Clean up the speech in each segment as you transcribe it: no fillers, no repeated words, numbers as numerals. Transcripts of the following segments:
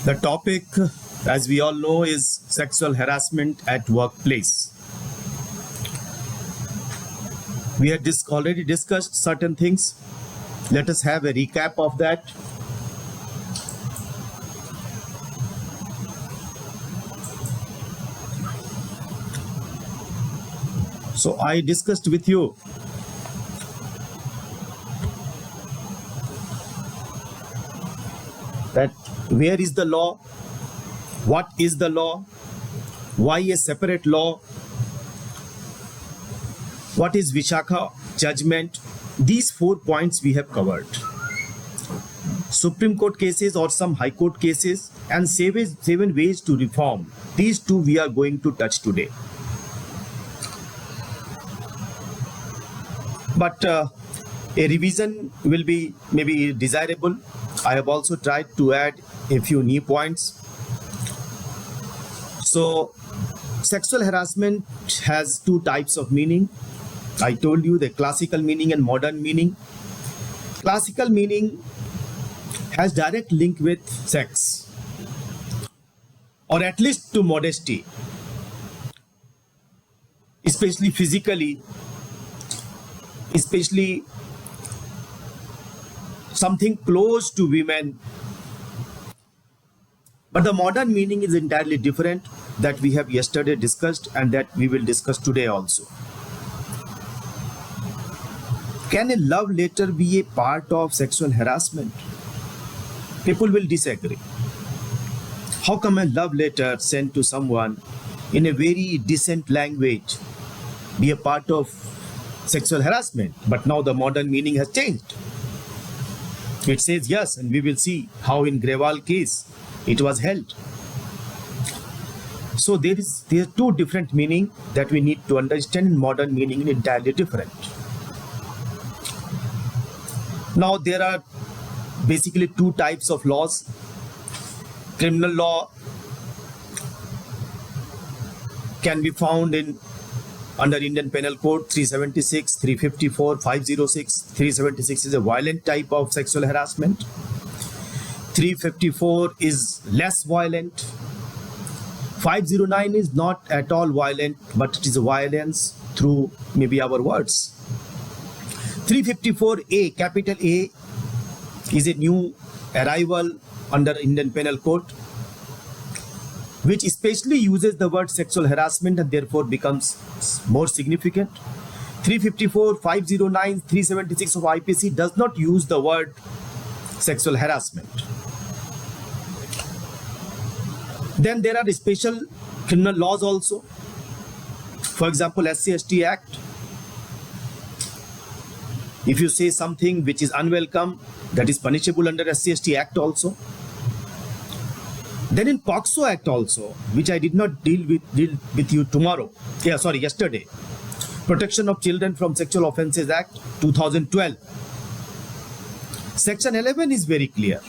The topic, as we all know, is sexual harassment at workplace. We had already discussed certain things. Let us have a recap of that. So I discussed with you that where is the law, what is the law, why a separate law, what is Vishakha judgment. These 4 points we have covered. Supreme Court cases or some High Court cases and 7 ways to reform. These 2 we are going to touch today. But a revision will be maybe desirable. I have also tried to add a few new points. So, sexual harassment has 2 types of meaning. I told you the classical meaning and modern meaning. Classical meaning has direct link with sex, or at least to modesty, especially physically, especially something close to women. But the modern meaning is entirely different, that we have yesterday discussed and that we will discuss today also. Can a love letter be a part of sexual harassment? People will disagree. How come a love letter sent to someone in a very decent language be a part of sexual harassment? But now the modern meaning has changed. It says yes, and we will see how in Grewal case it was held. So there are 2 different meaning that we need to understand. In modern meaning entirely different. Now there are basically 2 types of laws. Criminal law can be found under Indian Penal Code 376, 354, 506. 376 is a violent type of sexual harassment. 354 is less violent. 509 is not at all violent, but it is a violence through maybe our words. 354A, capital A, is a new arrival under Indian Penal Code, which especially uses the word sexual harassment and therefore becomes more significant. 354, 509, 376 of IPC does not use the word sexual harassment. Then there are special criminal laws also. For example, SC/ST Act. If you say something which is unwelcome, that is punishable under SC/ST Act also. Then in POCSO Act also, which I did not deal with you yesterday. Protection of Children from Sexual Offences Act 2012. Section 11 is very clear.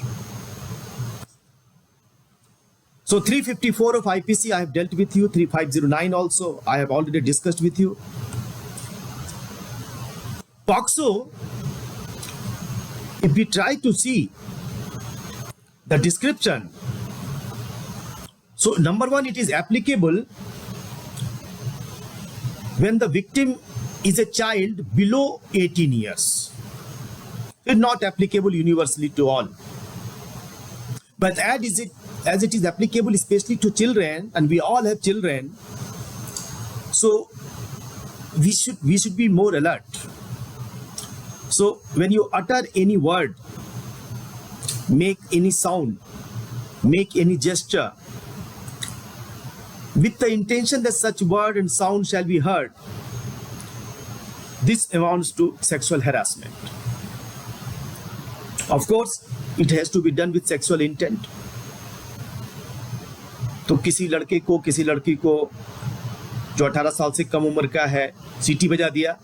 So 354 of IPC I have dealt with you. 3509 also I have already discussed with you. POCSO, if we try to see the description, so number 1, it is applicable when the victim is a child below 18 years. It is not applicable universally to all. But as it is applicable especially to children, and we all have children, so we should be more alert. So when you utter any word, make any sound, make any gesture, with the intention that such word and sound shall be heard, this amounts to sexual harassment. Of course, it has to be done with sexual intent. तो किसी लड़के को, किसी लड़की को जो 18 साल से कम उम्र का है, सीटी बजा दिया,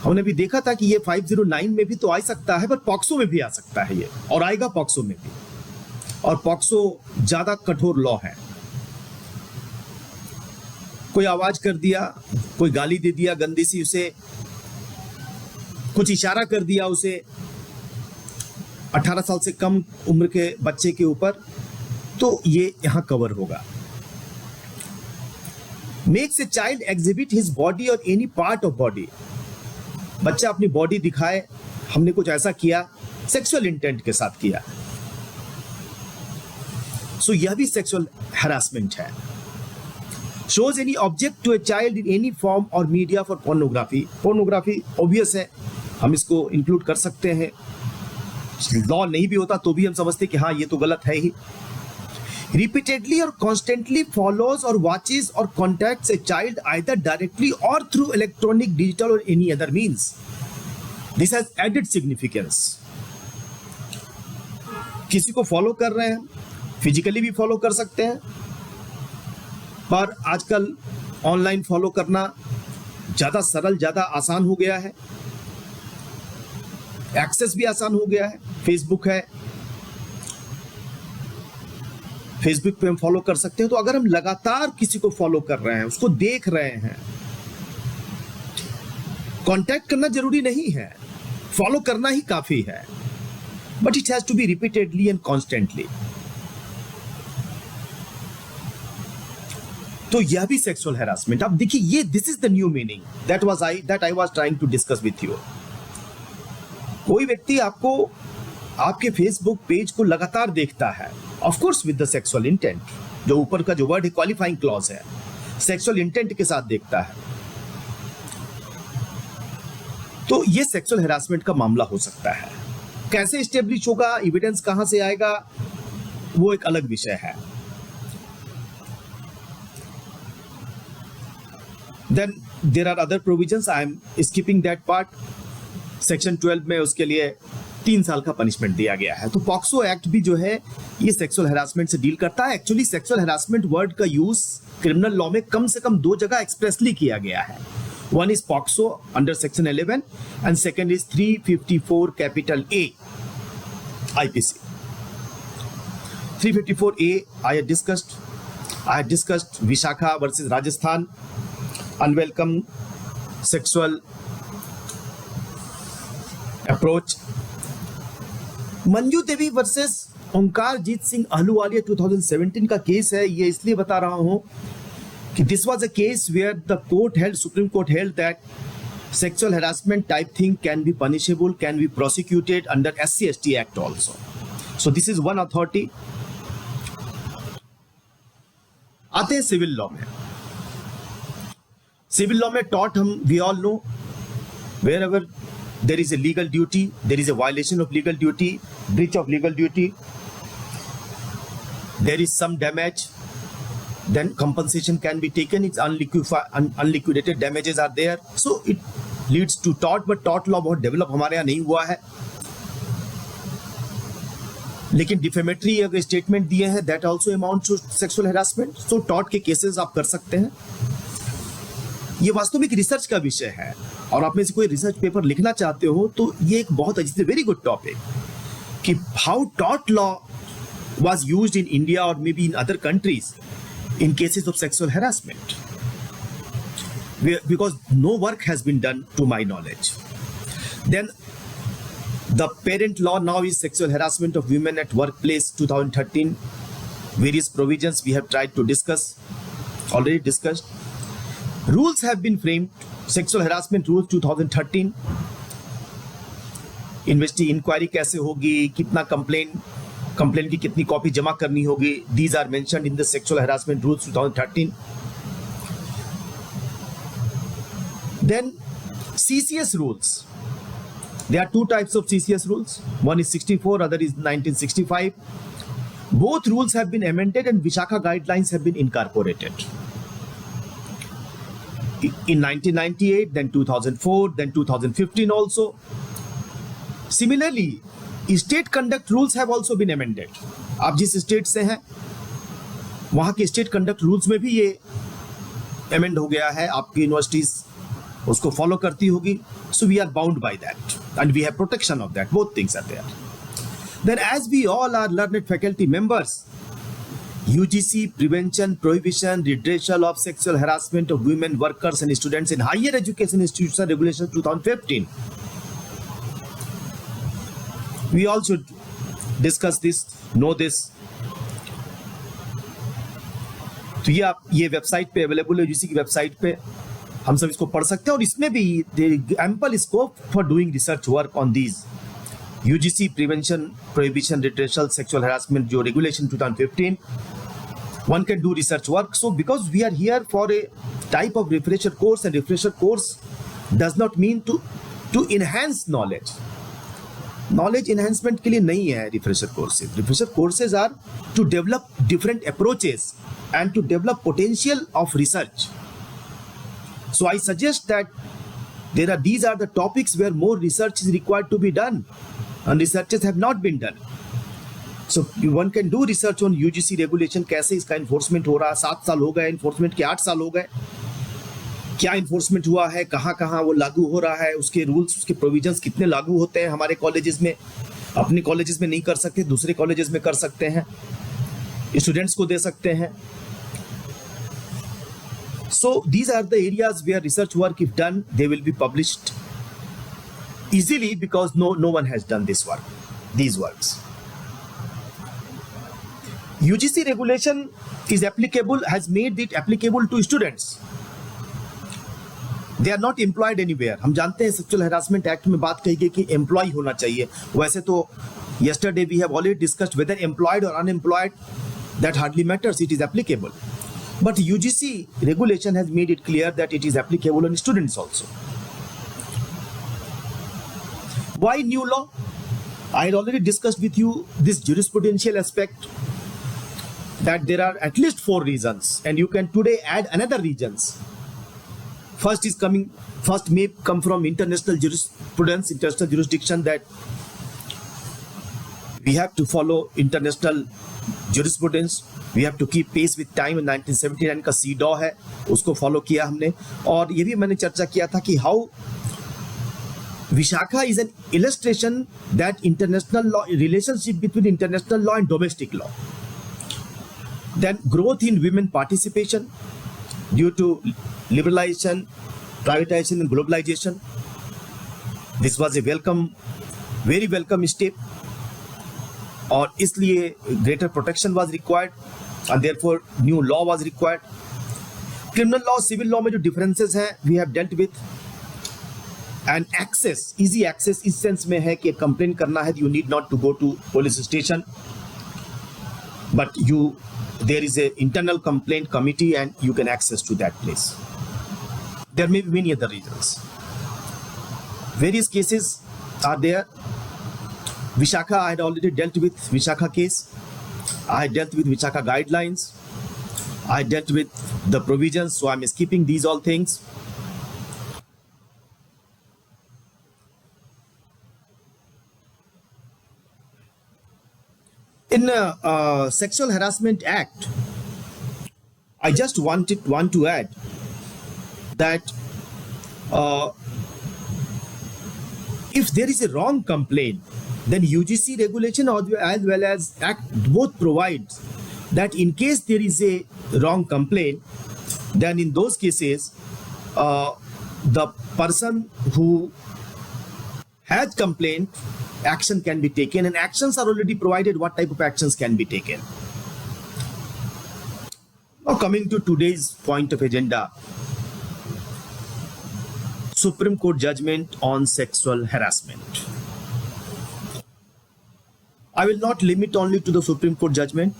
हमने भी देखा था कि ये 509 में भी तो आ सकता है, पर पॉक्सो में भी आ सकता है ये, और आएगा पॉक्सो में भी। और पॉक्सो ज्यादा कठोर लॉ है। कोई आवाज कर दिया, कोई गाली दे दिया गंदी सी उसे, कुछ इशारा कर दिया उसे, 18 साल से कम उम्र के बच्चे के ऊपर, तो ये यहां कवर होगा। Makes a child exhibit his body और एनी पार्ट ऑफ बॉडी, बच्चा अपनी बॉडी दिखाए, हमने कुछ ऐसा किया, सेक्सुअल इंटेंट के साथ किया, सो यह भी सेक्सुअल हैरासमेंट है। Shows any object to a child in any form और media for pornography, pornography obvious है, हम इसको इंक्लूड कर सकते हैं, लॉ नहीं भी होता तो भी हम समझते कि हाँ ये तो गलत है ही। Repeatedly or constantly follows or watches or contacts a child either directly or through electronic, digital or any other means. This has added significance. किसी को फॉलो कर रहे हैं, फिजिकली भी फॉलो कर सकते हैं, पर आजकल ऑनलाइन फॉलो करना ज्यादा सरल, ज्यादा आसान हो गया है, एक्सेस भी आसान हो गया है। फेसबुक है, फेसबुक पे हम फॉलो कर सकते हैं। तो अगर हम लगातार किसी को फॉलो कर रहे हैं, उसको देख रहे हैं, कांटेक्ट करना जरूरी नहीं है, फॉलो करना ही काफी है, but it has to be repeatedly and constantly. तो यह भी सेक्सुअल हैरासमेंट। अब देखिए, ये this is the new meaning that I was trying to discuss with you. कोई व्यक्ति आपको आपके फेसबुक पेज को लगातार देखता है, of course with the sexual intent, जो ऊपर का जो वर्ड है क्वालिफाइंग क्लॉज है, सेक्सुअल इंटेंट के साथ देखता है, तो ये सेक्सुअल हैरासमेंट का मामला हो सकता है। कैसे एस्टेब्लिश होगा, एविडेंस कहां से आएगा, वो एक अलग विषय है। Then there are other provisions, I am skipping that part. Section 12 में उसके लिए 3 साल का पनिशमेंट दिया गया है। तो पॉक्सो एक्ट भी जो है ये सेक्सुअल हैरासमेंट से डील करता है। एक्चुअली सेक्सुअल हैरासमेंट वर्ड का यूज क्रिमिनल लॉ में कम से कम 2 जगह एक्सप्रेसली किया गया है। One is POCSO under section 11 and second is 354 capital A IPC. 354A I had discussed Vishakha versus Rajasthan, unwelcome sexual approach. Manju Devi versus Onkarjeet Singh Ahluwalia 2017 का केस है। ये इसलिए बता रहा हूं कि this was a case where the supreme court held that sexual harassment type thing can be punishable, can be prosecuted under SC/ST Act also. So this is one authority. आते हैं सिविल लॉ में। Civil law में tort हम we all know wherever there is a legal duty, there is a violation of legal duty, breach of legal duty, there is some damage, then compensation can be taken. It's unliquidated damages are there, so it leads to tort. But tort law बहुत develop हमारे यहाँ नहीं हुआ है, लेकिन defamatory अगर statement दिए हैं that also amount to sexual harassment. So tort के केसेस आप कर सकते हैं। ये वास्तविक रिसर्च का विषय है, और आप में से कोई रिसर्च पेपर लिखना चाहते हो तो ये एक बहुत अच्छी वेरी गुड टॉपिक कि how tort law was used in India और maybe in other countries in cases of sexual harassment, because no work has been done to my knowledge. Then the parent law now is sexual harassment of women at workplace 2013. Various provisions we have tried to discuss, already discussed. Rules have been framed, sexual harassment rules 2013. Inquiry कैसे होगी, कितना complaint की कितनी copy जमा करनी होगी, these are mentioned in the sexual harassment rules 2013. Then CCS rules. There are 2 types of CCS rules. One is 64, other is 1965. Both rules have been amended and Vishakha guidelines have been incorporated. In 1998, then 2004, then 2015 also. Similarly, state conduct rules have also been amended. आप जिस state से हैं वहां के state conduct rules में भी ये amend हो गया है. आपकी यूनिवर्सिटीज उसको फॉलो करती होगी. So we are bound by that and we have protection of that. Both things are there. Then as we all are learned faculty members, UGC Prevention, Prohibition, Redressal of Sexual Harassment of Women Workers and Students in Higher Education Institutions Regulation 2015. We all should discuss this, know this. तो ये website पे available है, UGC की website पे हम सब इसको पढ़ सकते हैं, और इसमें भी ample scope for doing research work on these UGC prevention prohibition redressal sexual harassment जो regulation 2015. One can do research work. So because we are here for a type of refresher course, and refresher course does not mean to enhance knowledge. Knowledge enhancement के लिए नहीं है refresher courses. Refresher courses are to develop different approaches and to develop potential of research. So I suggest that these are the topics where more research is required to be done, and researches have not been done. So one can do research on UGC regulation, कैसे इसका enforcement हो रहा है, 7 साल हो गए enforcement के, 8 साल हो गए, क्या enforcement हुआ है, कहाँ कहाँ वो लागू हो रहा है, उसके रूल्स, उसके प्रोविजंस कितने लागू होते हैं हमारे कॉलेजेस में, अपने कॉलेजेस में नहीं कर सकते, दूसरे कॉलेजेस में कर सकते हैं, स्टूडेंट्स को दे सकते हैं. So these are the areas where research work, if done, they will be published easily because no one has done this work, these works. UGC regulation is applicable, has made it applicable to students. They are not employed anywhere. हम जानते हैं sexual harassment act में बात कही गई कि employ होना चाहिए. वैसे तो yesterday we have already discussed whether employed or unemployed, that hardly matters, it is applicable. But UGC regulation has made it clear that it is applicable on students also. Why new law? I had already discussed with you this jurisprudential aspect, that there are at least 4 reasons, and you can today add another reasons. First may come from international jurisprudence, international jurisdiction, that we have to follow international jurisprudence, we have to keep pace with time. 1979 का CEDAW है, उसको follow किया हमने. और ये भी मैंने चर्चा किया था कि how Vishakha is an illustration that international law, relationship between international law and domestic law. Then growth in women participation due to liberalization, privatization and globalization. This was a very welcome step, और इसलिए greater protection was required and therefore new law was required. Criminal law, civil law में जो differences हैं we have dealt with. And access, easy access इस sense में है कि complaint करना है, you need not to go to police station, but there is a internal complaint committee and you can access to that place. There may be many other reasons. Various cases are there. Vishakha, I had already dealt with Vishakha case. I dealt with Vishakha guidelines. I dealt with the provisions, so I'm skipping these all things. In Sexual Harassment Act, I just want to add that if there is a wrong complaint, then UGC regulation as well as Act both provides that in case there is a wrong complaint, then in those cases, the person who has complained, action can be taken, and actions are already provided what type of actions can be taken. Now coming to today's point of agenda, Supreme Court judgment on sexual harassment. I will not limit only to the Supreme Court judgment.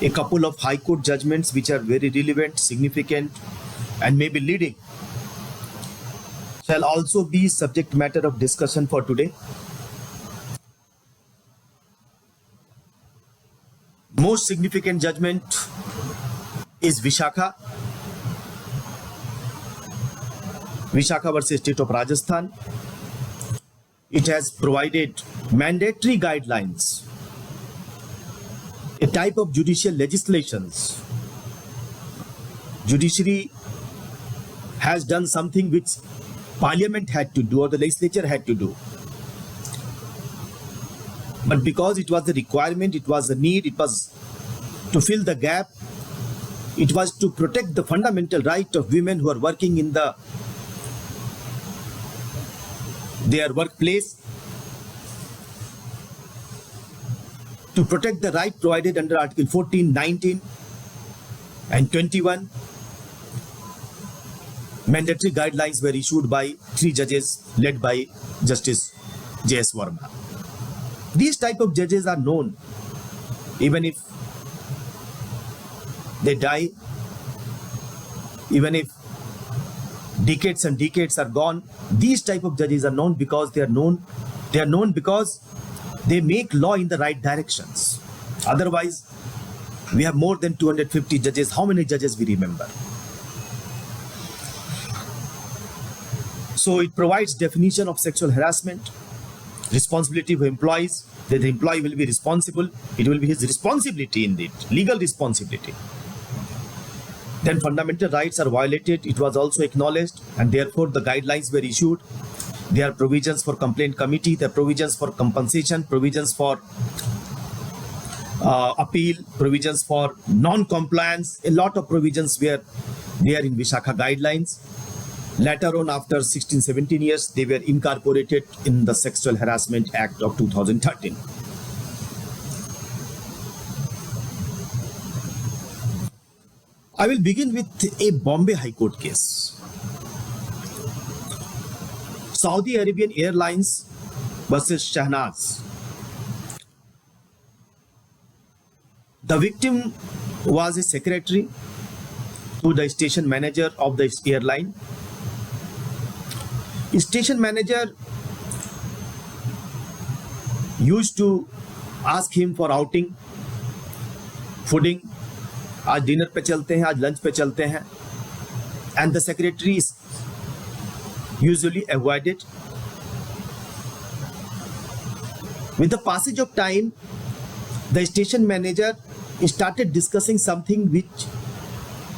A couple of High Court judgments which are very relevant, significant, and maybe leading shall also be subject matter of discussion for today. Most significant judgment is Vishakha versus State of Rajasthan. It has provided mandatory guidelines, a type of judicial legislations. Judiciary has done something which Parliament had to do or the legislature had to do. But because it was the requirement, it was the need, it was to fill the gap, it was to protect the fundamental right of women who are working in their workplace. to protect the right provided under Article 14, 19 and 21, mandatory guidelines were issued by 3 judges led by Justice J.S. Verma. These type of judges are known even if they die, even if decades and decades are gone. These type of judges are known because they are known because they make law in the right directions. Otherwise, we have more than 250 judges. How many judges we remember? So it provides definition of sexual harassment, responsibility for employees, that the employee will be responsible. It will be his responsibility indeed, legal responsibility. Then fundamental rights are violated. It was also acknowledged, and therefore the guidelines were issued. There are provisions for complaint committee, there are provisions for compensation, provisions for appeal, provisions for non-compliance. A lot of provisions were there in Vishakha guidelines. Later on, after 16-17 years, they were incorporated in the Sexual Harassment Act of 2013. I will begin with a Bombay High Court case. Saudi Arabian Airlines versus Shahnaz. The victim was a secretary to the station manager of the airline. Station manager used to ask him for outing, fooding. आज dinner पे चलते हैं, आज lunch पे चलते हैं. And the secretary is usually avoided. With the passage of time, the station manager started discussing something which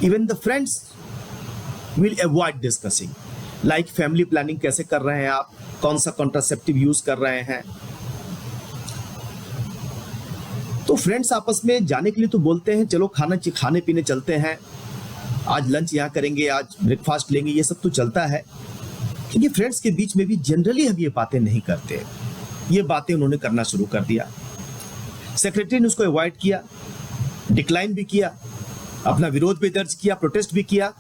even the friends will avoid discussing. Like family planning कैसे कर रहे हैं आप, कौन सा कॉन्ट्रासेप्टिव यूज कर रहे हैं. तो फ्रेंड्स आपस में जाने के लिए तो बोलते हैं चलो खाने पीने चलते हैं, आज लंच यहाँ करेंगे, आज ब्रेकफास्ट लेंगे, ये सब तो चलता है. क्योंकि फ्रेंड्स के बीच में भी जनरली हम ये बातें नहीं करते. ये बातें उन्होंने करना शुरू कर दिया. सेक्रेटरी ने उसको अवॉइड किया, डिक्लाइन भी किया, अपना विरोध भी दर्ज किया, प्रोटेस्ट भी किया,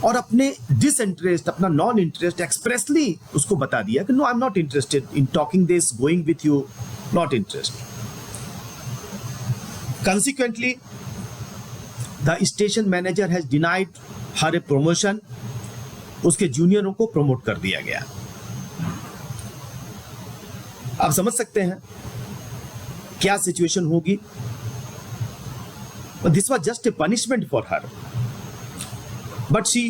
और अपने डिसइंटरेस्ट, अपना नॉन इंटरेस्ट एक्सप्रेसली उसको बता दिया कि no, I am not interested in talking this, going with you, not interest. Consequently, the station manager has denied her a promotion. उसके जूनियरों को प्रमोट कर दिया गया. आप समझ सकते हैं क्या सिचुएशन होगी. This was just a punishment for her, but she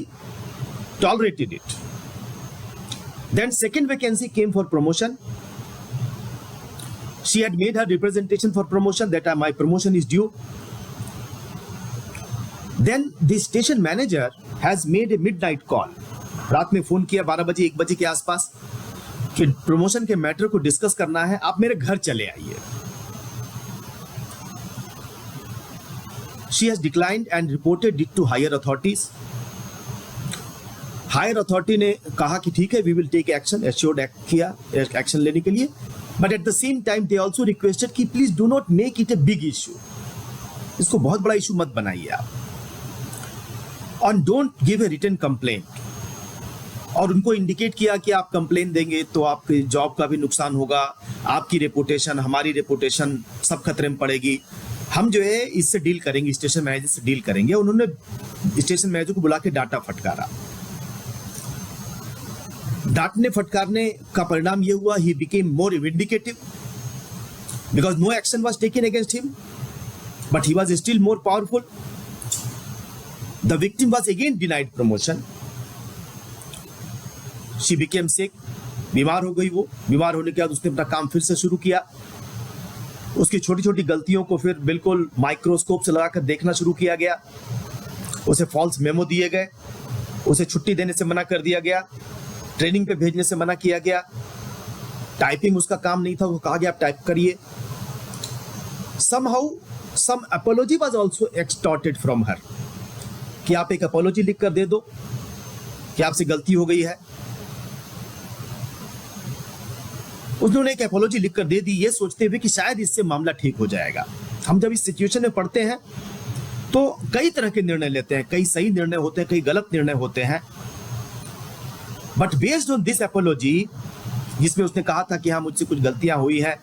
tolerated it. Then second vacancy came for promotion. She had made her representation for promotion that my promotion is due. Then the station manager has made a midnight call. रात में phone किया 12 बजे 1 बजे के आसपास कि promotion के matter को डिस्कस करना है, आप मेरे घर चले आइए. She has declined and reported it to higher authorities. Higher authority ने कहा कि ठीक है, we will take action, assured किया एक्शन लेने के लिए. But at the same time, they also requested कि please do not make it a big issue. इसको बहुत बड़ा इशू मत बनाइए आप. And don't give a written complaint. और उनको इंडिकेट किया कि आप कंप्लेन देंगे तो आपके जॉब का भी नुकसान होगा, आपकी रेपुटेशन, हमारी रेपुटेशन सब खतरे में पड़ेगी. हम जो है इससे डील करेंगे, स्टेशन मैनेजर से डील करेंगे. उन्होंने स्टेशन मैनेजर को बुला के डांटा फटकारा. डांटने फटकारने का परिणाम यह हुआ, he became more vindicative because no action was taken against him, but he was still more powerful. The victim was again denied promotion. She became sick. बीमार हो गई. वो बीमार होने के बाद उसने अपना काम फिर से शुरू किया. उसकी छोटी छोटी गलतियों को फिर बिल्कुल माइक्रोस्कोप से लगाकर देखना शुरू किया गया. उसे फॉल्स मेमो दिए गए, उसे छुट्टी देने से मना कर दिया गया, ट्रेनिंग पे भेजने से मना किया गया. टाइपिंग उसका काम नहीं था, वो कहा गया आप टाइप करिए. Somehow some apology was also extorted from her कि आप एक अपॉलोजी लिख कर दे दो कि आपसे गलती हो गई है. उन्होंने एक अपोलॉजी लिखकर दे दी, ये सोचते हुए कि शायद इससे मामला ठीक हो जाएगा। हम जब इस सिचुएशन में पढ़ते हैं तो कई तरह के निर्णय लेते हैं, कई सही निर्णय होते हैं, कई गलत निर्णय होते हैं, but based on this apology, जिसमें उसने कहा था कि हाँ मुझसे कुछ गलतियां हुई है,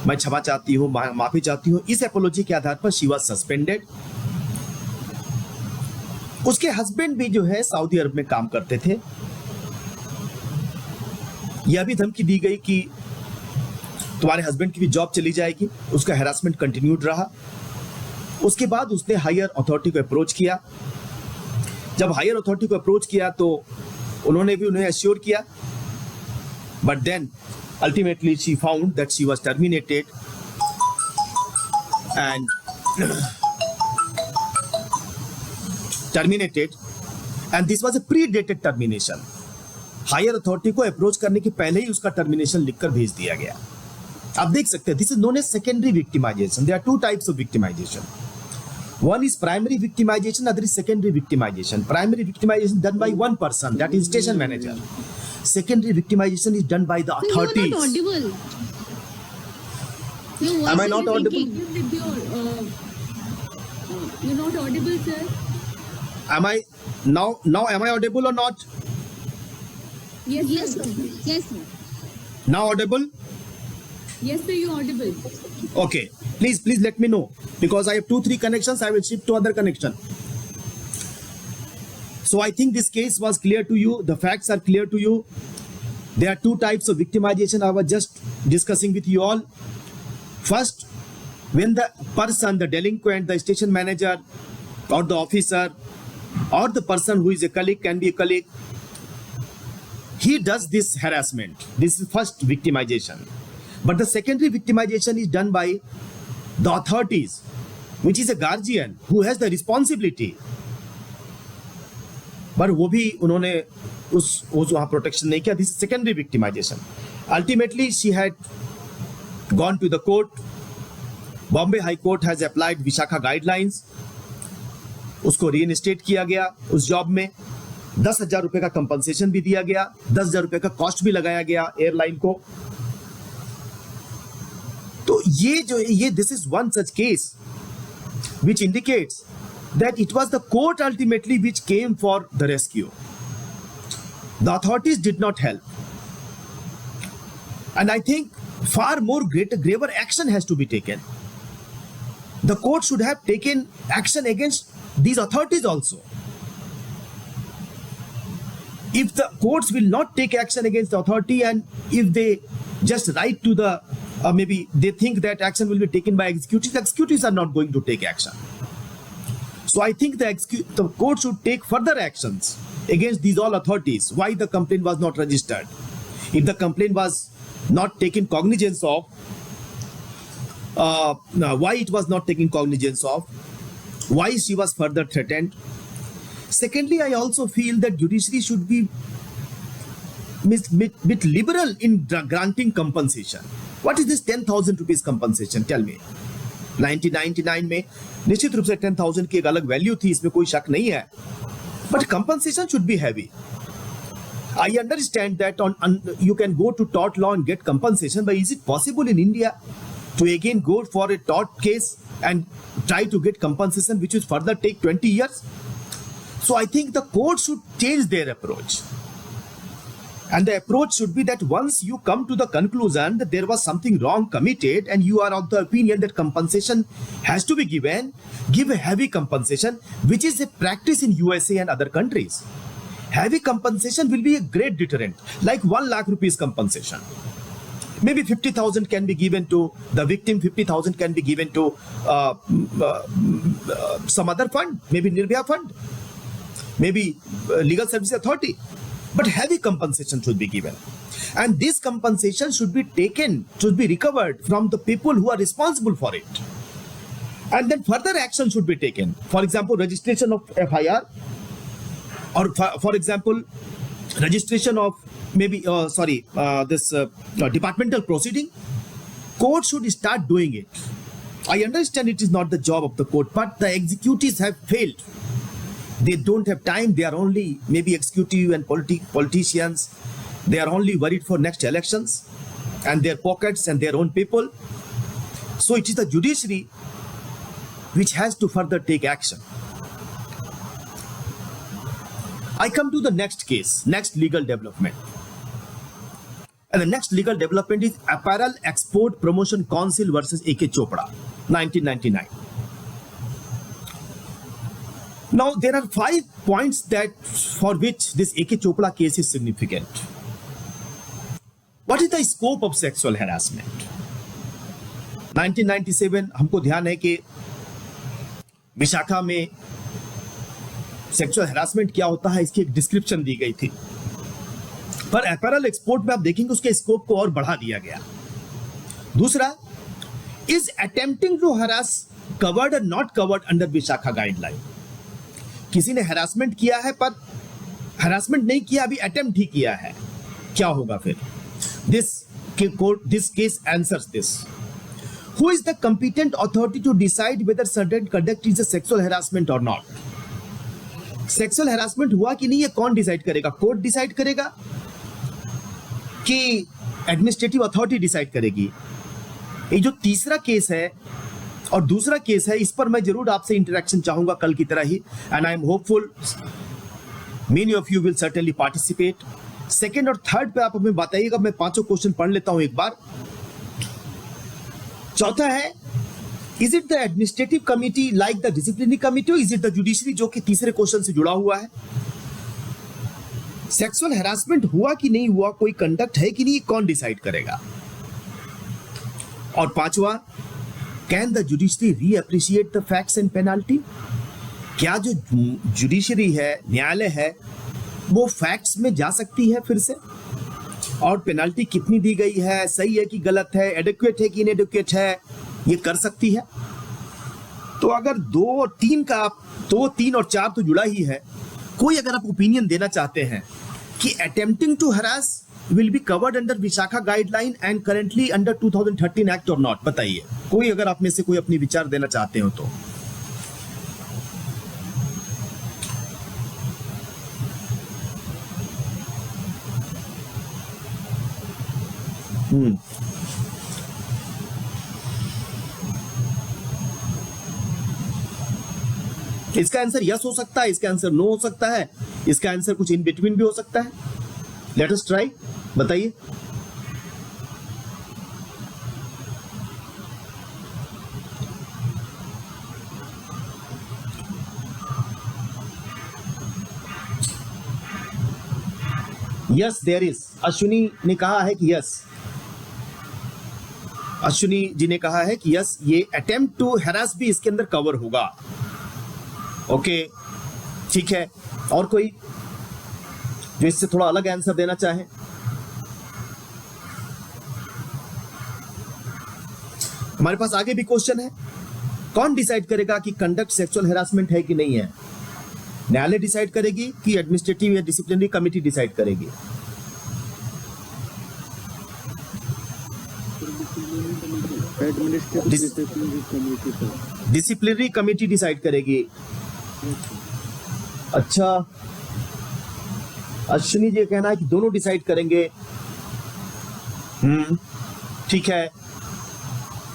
मैं क्षमा चाहती हूँ, माफी चाहती हूँ, इस अपोलॉजी के आधार पर शी वाज सस्पेंडेड। उसके हस्बैंड भी जो है सऊदी अरब में काम करते थे। यह भी धमकी दी गई कि तुम्हारे हस्बैंड की भी जॉब चली जाएगी। उसका हैरासमेंट कंटिन्यूड रहा। उसके बाद उसने हायर अथॉरिटी को अप्रोच किया। जब हायर अथॉरिटी को अप्रोच किया तो उन्होंने भी उन्हें एश्योर किया, but then ultimately she found that she was terminated and this was a predated termination. Higher authority को अप्रोच करने के पहले ही उसका टर्मिनेशन लिखकर भेज दिया गया। आप देख सकते हैं, this is known as secondary victimisation. There are two types of victimisation. One is primary victimization, other is secondary victimization. Primary victimization done by one person, that is station manager. Secondary victimization is done by the authorities. You're not audible. Your voice Am I is not audible? breaking. You're not audible, sir. Am I now? Am I audible or not? Yes, sir. Yes, sir. Now audible? Yes, sir. You're audible. Okay. Please let me know, because I have 2-3 connections. I will shift to other connection. So I think this case was clear to you. The facts are clear to you. There are two types of victimization I was just discussing with you all. First, when the person, the delinquent, the station manager or the officer or the person who is a colleague, can be a colleague, he does this harassment. This is first victimization. But the secondary victimization is done by the authorities, which is a guardian who has the responsibility. पर वो भी उन्होंने उस वहाँ protection नहीं किया. This is secondary victimization. Ultimately, she had gone to the court. Bombay High Court has applied Vishakha guidelines. उसको reinstate किया गया उस जॉब में. 10,000 रुपए का कंपनसेशन भी दिया गया. 10,000 रुपए का कॉस्ट भी लगाया गया एयरलाइन को. तो ये this is one such case which indicates that it was the court ultimately which came for the rescue. The authorities did not help. And I think far more graver action has to be taken. The court should have taken action against these authorities also. If the courts will not take action against the authority, and if they just write to the maybe they think that action will be taken by executives are not going to take action. So I think the court should take further actions against these all authorities. Why the complaint was not registered? If the complaint was not taken cognizance of, why it was not taken cognizance of? Why she was further threatened? Secondly, I also feel that judiciary should be bit liberal in granting compensation. What is this 10,000 rupees compensation? Tell me. 1999 में निश्चित रूप से 10,000 की एक अलग value थी, इसमें कोई शक नहीं है. But compensation should be heavy. I understand that you can go to tort law and get compensation, but is it possible in India to again go for a tort case and try to get compensation, which will further take 20 years? So I think the court should change their approach. And the approach should be that once you come to the conclusion that there was something wrong committed and you are of the opinion that compensation has to be given, give a heavy compensation, which is a practice in USA and other countries. Heavy compensation will be a great deterrent, like 1 lakh rupees compensation. Maybe 50,000 can be given to the victim, 50,000 can be given to some other fund, maybe Nirbhaya fund, maybe legal services authority. But heavy compensation should be given. And this compensation should be taken, should be recovered from the people who are responsible for it. And then further action should be taken. For example, registration of FIR, or for example, registration of maybe, this departmental proceeding. Court should start doing it. I understand it is not the job of the court, but the executives have failed. They don't have time. They are only maybe executive and politicians. They are only worried for next elections. and their pockets and their own people. So it is the judiciary which has to further take action. I come to the next case, next legal development. And the next legal development is Apparel Export Promotion Council versus A.K. Chopra, 1999. Now, there are 5 points that for which this A.K. Chopra case is significant. What is the scope of sexual harassment? 1997 हमको ध्यान है कि विशाखा में sexual harassment क्या होता है इसकी एक डिस्क्रिप्शन दी गई थी, पर अपैरल एक्सपोर्ट में आप देखेंगे उसके स्कोप को और बढ़ा दिया गया। दूसरा, is attempting to harass covered और not covered under Vishakha guideline? किसी ने हैरासमेंट किया है पर हैरासमेंट नहीं किया, अभी अटेम्प्ट ही किया है, क्या होगा फिर? This case answers this. Who is the competent authority to decide whether certain conduct is a sexual harassment or not? Sexual harassment हुआ कि नहीं, ये कौन डिसाइड करेगा? कोर्ट डिसाइड करेगा कि एडमिनिस्ट्रेटिव अथॉरिटी डिसाइड करेगी? ये जो तीसरा केस है और दूसरा केस है, इस पर मैं जरूर आपसे इंटरेक्शन चाहूंगा कल की तरह ही, and I am hopeful many of you will certainly participate. Second और थर्ड पे आप हमें बताइएगा, मैं 5 क्वेश्चन पढ़ लेता हूं एक बार। चौथा है, is it the administrative committee like the disciplinary committee, is it the judiciary, जो कि तीसरे क्वेश्चन से जुड़ा हुआ है। सेक्सुअल हैरासमेंट हुआ कि नहीं हुआ, कोई कंडक्ट है कि नहीं, कौन डिसाइड करेगा? और पांचवा, can the judiciary reappreciate the facts and penalty? क्या जो जुडिशरी है, न्यायालय है, वो फैक्ट्स में जा सकती है फिर से? और पेनाल्टी कितनी दी गई है, सही है कि गलत है, एडिक्वेट है कि इनएडिक्वेट है, ये कर सकती है? तो अगर 2 और 3 का आप 2, 3 और 4 तो जुड़ा ही है, कोई अगर आप ओपिनियन देना चाहते हैं कि attempting to harass will be covered under Vishakha guideline and currently under 2013 act और नॉट, बताइए। कोई अगर आप में से कोई अपनी विचार देना चाहते हो तो। इसका आंसर यस हो सकता है, इसका आंसर नो हो सकता है, इसका आंसर कुछ इन बिटवीन भी हो सकता है। लेट अस ट्राई, बताइए। यस देयर इज, अश्विनी ने कहा है कि यस, अश्विनी जी ने कहा है कि यस, ये अटेम्प्ट टू हैरास भी इसके अंदर कवर होगा। ओके, ठीक है। और कोई जो इससे थोड़ा अलग आंसर देना चाहे? हमारे पास आगे भी क्वेश्चन है, कौन डिसाइड करेगा कि कंडक्ट सेक्सुअल हैरासमेंट है कि नहीं है? न्यायालय डिसाइड करेगी कि एडमिनिस्ट्रेटिव या डिसिप्लिनरी कमिटी डिसाइड करेगी? डिसिप्लिनरी कमिटी डिसाइड करेगी। अच्छा, अश्विनी जी कहना है कि दोनों डिसाइड करेंगे। ठीक है,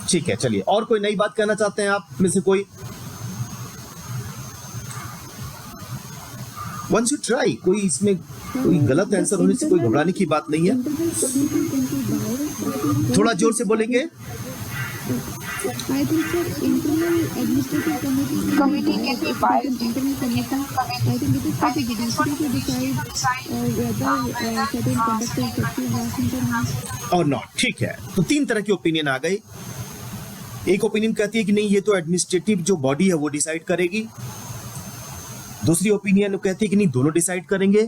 ठीक है, चलिए। और कोई नई बात कहना चाहते हैं आप में से कोई? वंस यू ट्राई, कोई इसमें कोई गलत आंसर होने से कोई घबराने की बात नहीं है। थोड़ा जोर से बोलेंगे। I think sir, internal administrative committee can be biased. Internal commission, I think it is for the judiciary to decide whether certain conduct is sexual harassment or not. और नॉट, ठीक है। तो 3 तरह की ओपिनियन आ गई। एक ओपिनियन कहती है कि नहीं, ये तो एडमिनिस्ट्रेटिव जो बॉडी है वो डिसाइड करेगी। दूसरी ओपिनियन कहती है कि नहीं, दोनों डिसाइड करेंगे।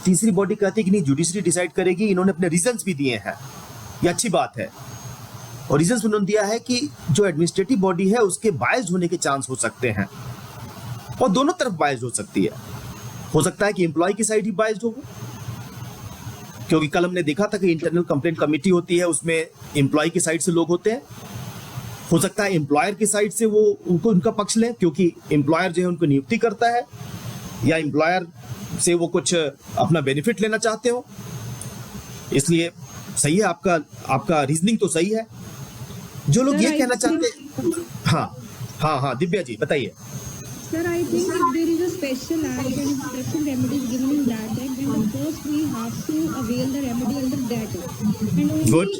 तीसरी बॉडी कहती है कि नहीं, जुडिशरी डिसाइड करेगी। इन्होंने अपने रीजंस भी दिए हैं, ये अच्छी बात है। और रीजंस उन्होंने दिया है कि जो एडमिनिस्ट्रेटिव बॉडी है उसके बायस्ड होने के चांस हो सकते हैं, और दोनों तरफ बायस्ड हो सकती है। हो सकता है कि एम्प्लॉय की साइड ही बायस्ड हो, क्योंकि कल हमने देखा था कि इंटरनल कंप्लेंट कमेटी होती है, उसमें एम्प्लॉय की साइड से लोग होते हैं। हो सकता है एम्प्लॉयर की साइड से वो उनका पक्ष लें, क्योंकि एम्प्लॉयर जो है उनको नियुक्ति करता है, या एम्प्लॉयर से वो कुछ अपना बेनिफिट लेना चाहते हो। इसलिए सही है, आपका रीजनिंग तो सही है। जो लोग Sir, ये I कहना think- चाहते, हाँ दिव्या जी बताइए। Sir, I think if there is a special act and special remedies given in that act, then of course we have to avail the remedy under that act. And only Good.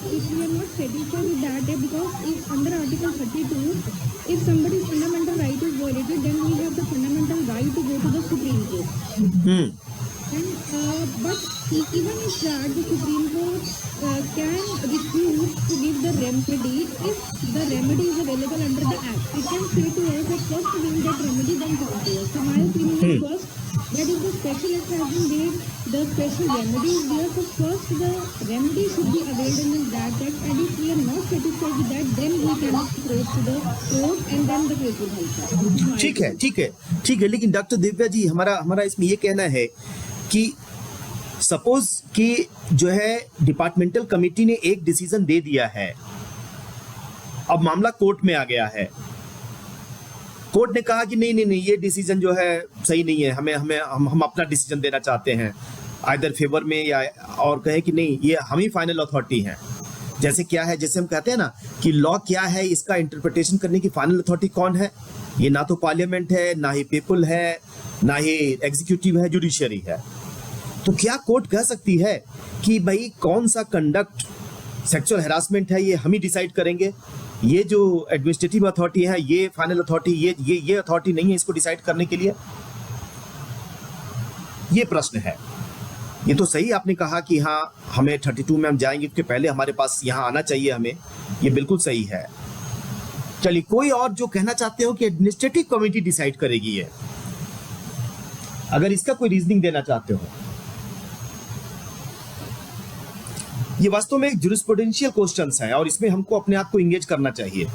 if we are not satisfied with that act, because if under Article 32, if somebody's fundamental right is violated, then we have the fundamental right to go to the Supreme Court. And but even if that, the Supreme Court can refuse to give the remedy if the remedy is available under the Act. It can say to us that first we will get remedy, then come to us. So my opinion is first that if the special act has been made, the special remedy is there. So first the remedy should be availed under that Act, and if we are not satisfied with that, then we can approach to the court, and then the case will help us. ठीक है, लेकिन doctor Divya ji हमारा इसमें ये कहना है कि suppose कि जो है डिपार्टमेंटल कमेटी ने एक डिसीजन दे दिया है, अब मामला कोर्ट में आ गया है, कोर्ट ने कहा कि नहीं ये डिसीजन जो है सही नहीं है, हम अपना डिसीजन देना चाहते हैं आइदर फेवर में या और कहे कि नहीं ये हम ही फाइनल अथॉरिटी हैं। जैसे क्या है, जैसे हम कहते हैं ना कि लॉ क्या है, इसका इंटरप्रिटेशन करने की फाइनल अथॉरिटी कौन है? ये ना तो पार्लियामेंट है, ना ही पीपल है, ना ही एग्जीक्यूटिव है, जुडिशियरी है। तो क्या कोर्ट कह सकती है कि भाई कौन सा कंडक्ट सेक्सुअल हैरासमेंट है ये हम ही डिसाइड करेंगे, ये जो एडमिनिस्ट्रेटिव अथॉरिटी है, ये फाइनल अथॉरिटी, ये अथॉरिटी नहीं है इसको डिसाइड करने के लिए? ये प्रश्न है। ये तो सही आपने कहा कि हाँ हमें 32 में हम जाएंगे, उसके पहले हमारे पास यहाँ आना चाहिए हमें, ये बिल्कुल सही है। चलिए, कोई और जो कहना चाहते हो कि एडमिनिस्ट्रेटिव कमेटी डिसाइड करेगी ये, अगर इसका कोई रीजनिंग देना चाहते हो। ये वास्तव में एक ज्यूरिस्प्रूडेंशियल क्वेश्चंस है और इसमें हमको अपने आप को इंगेज करना चाहिए।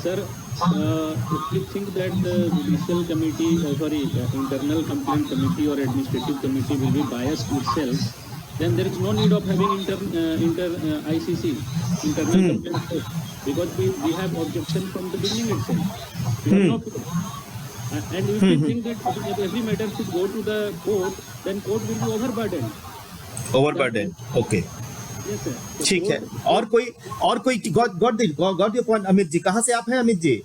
Sir, if you think that the judicial committee, internal complaint committee or administrative committee will be biased itself, then there is no need of having ICC, internal complaint court, because we have objection from the beginning itself. We have no proof. And if we think that every matter should go to the court, then court will be overburdened. Okay, Yes, sir. So ठीक है। court- और कोई got your point. Amit ji कहाँ से आप हैं? Amit ji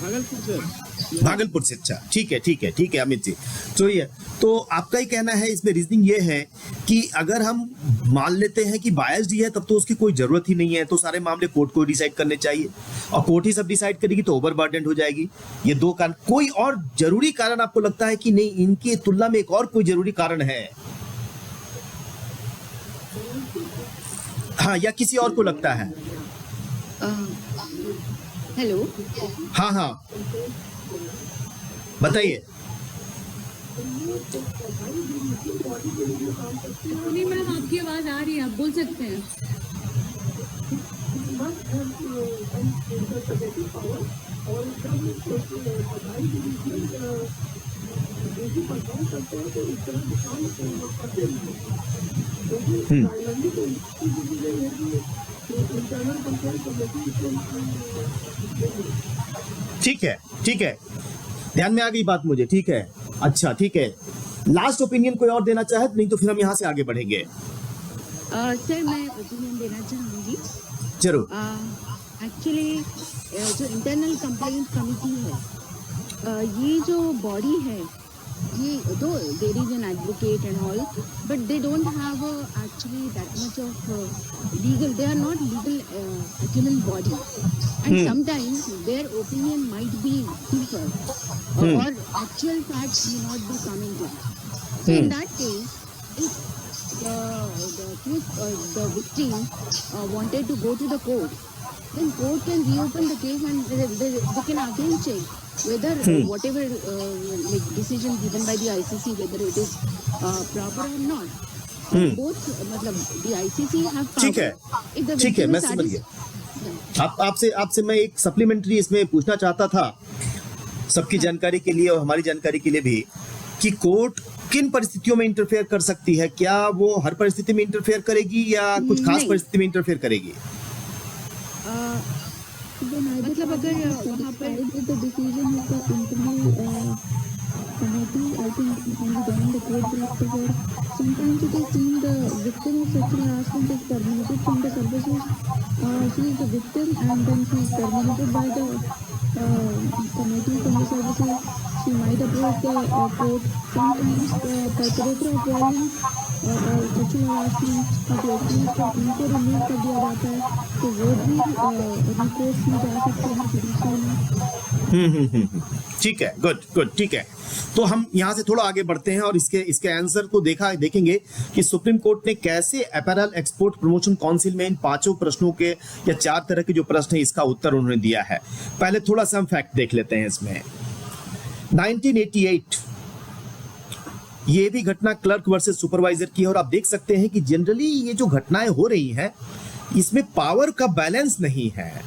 Bhagalpur sir. Bhagalpur से। अच्छा, ठीक है अमित जी। तो ये तो आपका ही कहना है, इसमें रीजनिंग ये है कि अगर हम मान लेते हैं कि बायस्ड ही है तब तो उसकी कोई जरूरत ही नहीं है, तो सारे मामले कोर्ट को डिसाइड करने चाहिए और कोर्ट ही सब डिसाइड करेगी तो ओवरबर्डन हो जाएगी। ये दो कारण, कोई और जरूरी कारण आपको लगता है कि नहीं, इनकी तुलना में एक और कोई जरूरी कारण है? हाँ, या किसी और को लगता है? हेलो, हाँ बताइए। नहीं मैम, आपकी आवाज आ रही है, आप बोल सकते हैं। ठीक है, ध्यान में आ गई बात मुझे। ठीक है, अच्छा ठीक है। लास्ट ओपिनियन कोई और देना चाहे, नहीं तो फिर हम यहाँ से आगे बढ़ेंगे। सर मैं ओपिनियन देना चाहूँगी। जरूर। एक्चुअली जो इंटरनल कंप्लेंट कमिटी है, ये जो बॉडी है, ये दो there is an advocate and all, but they don't have actually that much of legal, they are not legal acumen body, and sometimes their opinion might be differ और actual facts may not be coming to. So in that case, if the victim wanted to go to the court, then court can reopen the case and they can again check whether whatever like decision given by the ICC, whether it is proper or not. Both, मतलब the ICC have power. ठीक है, If the ठीक है, victim मैं is समझ satisfied- गया। आपसे मैं एक सप्लीमेंट्री इसमें पूछना चाहता था, सबकी जानकारी के लिए और हमारी जानकारी के लिए भी, कि कोर्ट किन परिस्थितियों में इंटरफेयर कर सकती है? क्या वो हर परिस्थिति में इंटरफेयर करेगी या कुछ खास नहीं। परिस्थिति में इंटरफेयर करेगी? मतलब अगर वहाँ पर the decision of the internal committee, I think maybe then the court will have to hear. Sometimes it is seen the victim of sexual harassment is terminated from the services. She is the victim and then she is terminated by the committee from the services. She might approach the court. Sometimes the perpetrator of violence और sexual harassment को उनको remove कर दिया जाता है, तो वो भी रिकोर्स में जा सकते हैं जुडिशरी में। ठीक है, गुड गुड, ठीक है। तो हम यहाँ से थोड़ा आगे बढ़ते हैं और इसके आंसर को देखेंगे कि सुप्रीम कोर्ट ने कैसे अपैरल एक्सपोर्ट प्रमोशन काउंसिल में इन 5 प्रश्नों के या 4 तरह के जो प्रश्न है इसका उत्तर उन्होंने दिया है। पहले थोड़ा सा हम फैक्ट देख लेते हैं इसमें। 1988 ये भी घटना क्लर्क वर्सेस सुपरवाइजर की है और आप देख सकते हैं कि जनरली ये जो घटनाएं हो रही हैं इसमें पावर का बैलेंस नहीं है।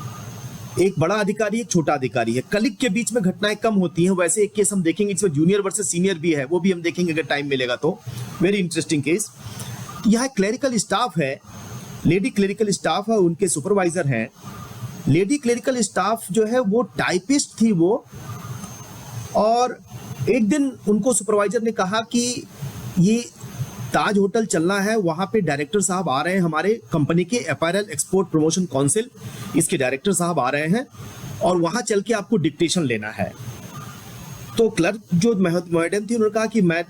एक बड़ा अधिकारी, एक छोटा अधिकारी है, कलीग के बीच में घटनाएं कम होती हैं। वैसे एक केस हम देखेंगे इसमें जूनियर वर्सेस सीनियर भी है, वो भी हम देखेंगे अगर टाइम मिलेगा तो। Very interesting case. यहाँ क्लरिकल स्टाफ है, लेडी क्लरिकल स्टाफ है, उनके सुपरवाइजर हैं। लेडी क्लरिकल स्टाफ जो है वो टाइपिस्ट थी वो, और एक दिन उनको सुपरवाइजर ने कहा कि ये ताज होटल चलना है, वहां पे डायरेक्टर साहब आ रहे हैं, हमारे कंपनी के अपैरल एक्सपोर्ट प्रमोशन काउंसिल, इसके डायरेक्टर साहब आ रहे हैं और वहां चल के आपको डिक्टेशन लेना है। तो क्लर्क जो मैडम थी उन्होंने कहा कि मैं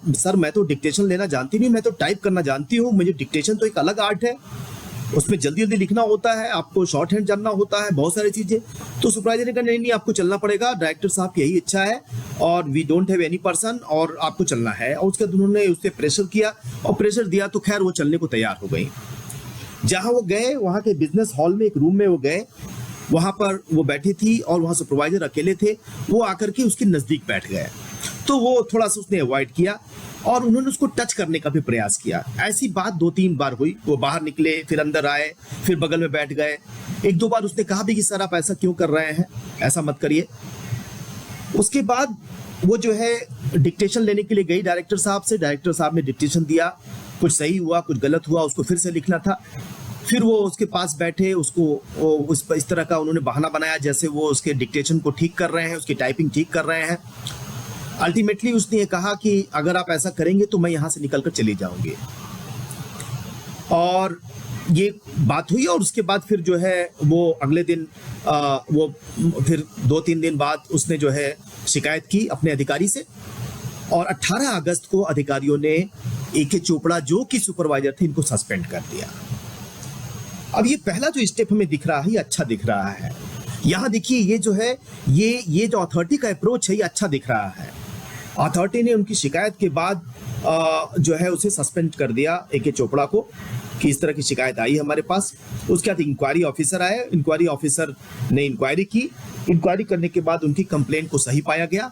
तो डिक्टेशन लेना जानती नहीं, मैं तो टाइप करना जानती हूँ, मुझे डिक्टेशन तो एक अलग आर्ट है, उसमें जल्दी जल्दी लिखना होता है, आपको शॉर्ट हैंड जानना होता है, बहुत सारी चीजें। तो सुपरवाइजर ने कहा नहीं आपको चलना पड़ेगा, डायरेक्टर साहब की यही इच्छा है और we don't have any person और आपको चलना है। और उसके बाद उन्होंने उससे प्रेशर किया और प्रेशर दिया तो खैर वो चलने को तैयार हो गई। जहां वो गए वहां के बिजनेस हॉल में एक रूम में वो गए, वहां पर वो बैठी थी और वहां सुपरवाइजर अकेले थे। वो आकर के उसके नजदीक बैठ गए तो वो थोड़ा सा उसने अवॉइड किया और उन्होंने उसको टच करने का भी प्रयास किया। ऐसी बात 2-3 बार हुई। वो बाहर निकले, फिर अंदर आए, फिर बगल में बैठ गए। 1-2 बार उसने कहा भी कि सर आप ऐसा क्यों कर रहे हैं, ऐसा मत करिए। उसके बाद वो जो है डिक्टेशन लेने के लिए गई डायरेक्टर साहब से। डायरेक्टर साहब ने डिक्टेशन दिया, कुछ सही हुआ कुछ गलत हुआ, उसको फिर से लिखना था। फिर वो उसके पास बैठे, उसको इस तरह का उन्होंने बहाना बनाया जैसे वो उसके डिक्टेशन को ठीक कर रहे हैं, उसकी टाइपिंग ठीक कर रहे हैं। अल्टीमेटली उसने ये कहा कि अगर आप ऐसा करेंगे तो मैं यहाँ से निकलकर चली जाऊंगी। और ये बात हुई और उसके बाद फिर जो है वो अगले दिन वो फिर 2-3 दिन बाद उसने जो है शिकायत की अपने अधिकारी से और 18 अगस्त को अधिकारियों ने ए.के. चोपड़ा जो कि सुपरवाइजर थे इनको सस्पेंड कर दिया। अब ये पहला जो स्टेप हमें दिख रहा है ये अच्छा दिख रहा है। यहाँ देखिए ये जो है ये जो अथॉरिटी का अप्रोच है ये अच्छा दिख रहा है। अथॉरिटी ने उनकी शिकायत के बाद जो है उसे सस्पेंड कर दिया ए.के. चोपड़ा को कि इस तरह की शिकायत आई हमारे पास। उसके बाद इंक्वायरी ऑफिसर आए, इंक्वायरी ऑफिसर ने इंक्वायरी की। इंक्वायरी करने के बाद उनकी कंप्लेंट को सही पाया गया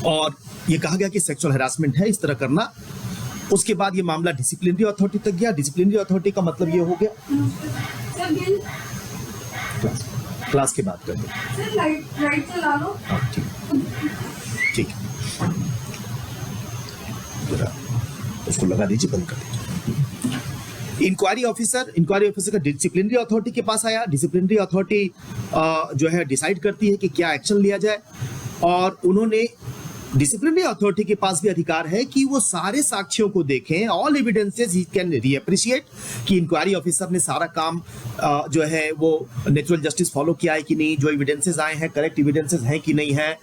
और ये कहा गया कि सेक्सुअल हैरासमेंट है इस तरह करना। उसके बाद ये मामला डिसिप्लिनरी अथॉरिटी तक गया। डिसिप्लिनरी अथॉरिटी का मतलब ये हो गया क्लास के बात करते लाइट चला लो। ठीक है, उसको लगा दीजिए, बंद कर दीजिए। इंक्वायरी ऑफिसर का डिसिप्लिनरी अथॉरिटी के पास आया। डिसिप्लिनरी अथॉरिटी जो है डिसाइड करती है कि क्या एक्शन लिया जाए और उन्होंने डिसिप्लिनरी अथॉरिटी के पास भी अधिकार है कि वो सारे साक्ष्यों को देखें। ऑल एविडेंसेस ही कैन रीअप्रिशिएट कि इंक्वायरी ऑफिसर ने सारा काम जो है वो नेचुरल जस्टिस फॉलो किया है कि नहीं, जो एविडेंसेस आए हैं करेक्ट एविडेंसेस हैं कि नहीं है,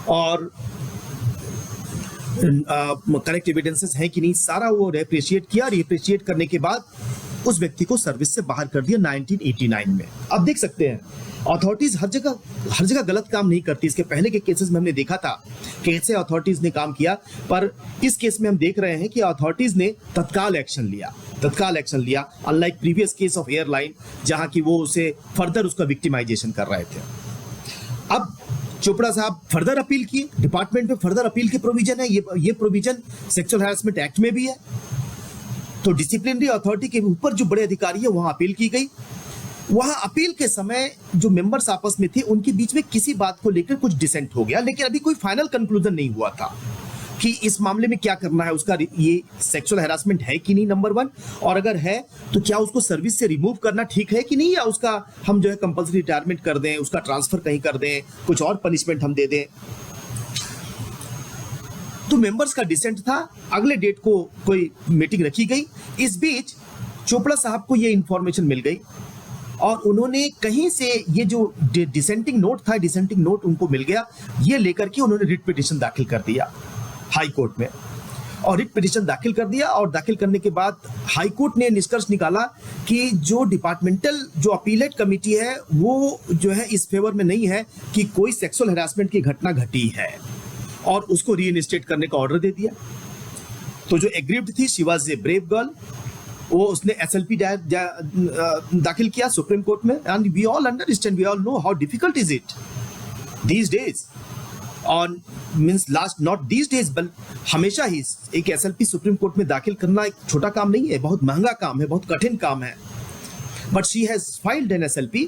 और करेक्ट एविडेंसेस हैं कि नहीं, सारा वो रीअप्रिशिएट किया। रीअप्रिशिएट करने के बाद उस व्यक्ति को सर्विस से बाहर कर दिया 1989 में। अब देख सकते हैं अथॉरिटीज हर जगह गलत काम नहीं करती। इसके पहले के केसेस में हमने देखा था कैसे अथॉरिटीज ने काम किया, पर इस केस में हम देख रहे हैं कि अथॉरिटीज ने तत्काल एक्शन लिया unlike previous case of airline जहां की वो उसे फर्दर उसका विक्टिमाइजेशन कर रहे थे। अब चोपड़ा साहब फर्दर अपील किए, डिपार्टमेंट में फर्दर अपील के प्रोविजन है, ये प्रोविजन सेक्सुअल हैरेसमेंट एक्ट में भी है। तो डिसिप्लिनरी अथॉरिटी के ऊपर जो बड़े अधिकारी है वहां अपील की गई। वहां अपील के समय जो मेंबर्स आपस में थे उनके बीच में किसी बात को लेकर कुछ डिसेंट हो गया, लेकिन अभी कोई फाइनल कंक्लूजन नहीं हुआ था। कि इस मामले में क्या करना है, उसका ये सेक्सुअल हैरासमेंट है कि नहीं, नंबर 1, और अगर है तो क्या उसको सर्विस से रिमूव करना ठीक है कि नहीं, या उसका हम जो है कंपल्सरी रिटायरमेंट कर दें, उसका ट्रांसफर कहीं कर दें, कुछ और पनिशमेंट हम दे दें। तो मेंबर्स का डिसेंट था, अगले डेट को कोई मीटिंग रखी गई। इस बीच चोपड़ा साहब को ये इंफॉर्मेशन मिल गई और उन्होंने कहीं से ये जो डिसेंटिंग नोट था, डिसेंटिंग नोट उनको मिल गया, ये लेकर के उन्होंने रिट पिटीशन दाखिल कर दिया हाई कोर्ट में, और रिट पिटीशन दाखिल कर दिया। और दाखिल करने के बाद हाई कोर्ट ने निष्कर्ष निकाला कि जो डिपार्टमेंटल जो अपीलेट कमेटी है वो जो है इस फेवर में नहीं है कि कोई सेक्सुअल हैरासमेंट की घटना घटी है, और उसको रीइंस्टेट करने का ऑर्डर दे दिया। तो जो एग्रीव्ड थी, she was a brave girl, वो उसने एसएलपी दाखिल किया सुप्रीम कोर्ट में। And we all understand, we all know how difficult is it these days on means last not these days, बल हमेशा ही एक एसएलपी सुप्रीम कोर्ट में दाखिल करना एक छोटा काम नहीं है, बहुत महंगा काम है, बहुत कठिन काम है। But she has filed an SLP,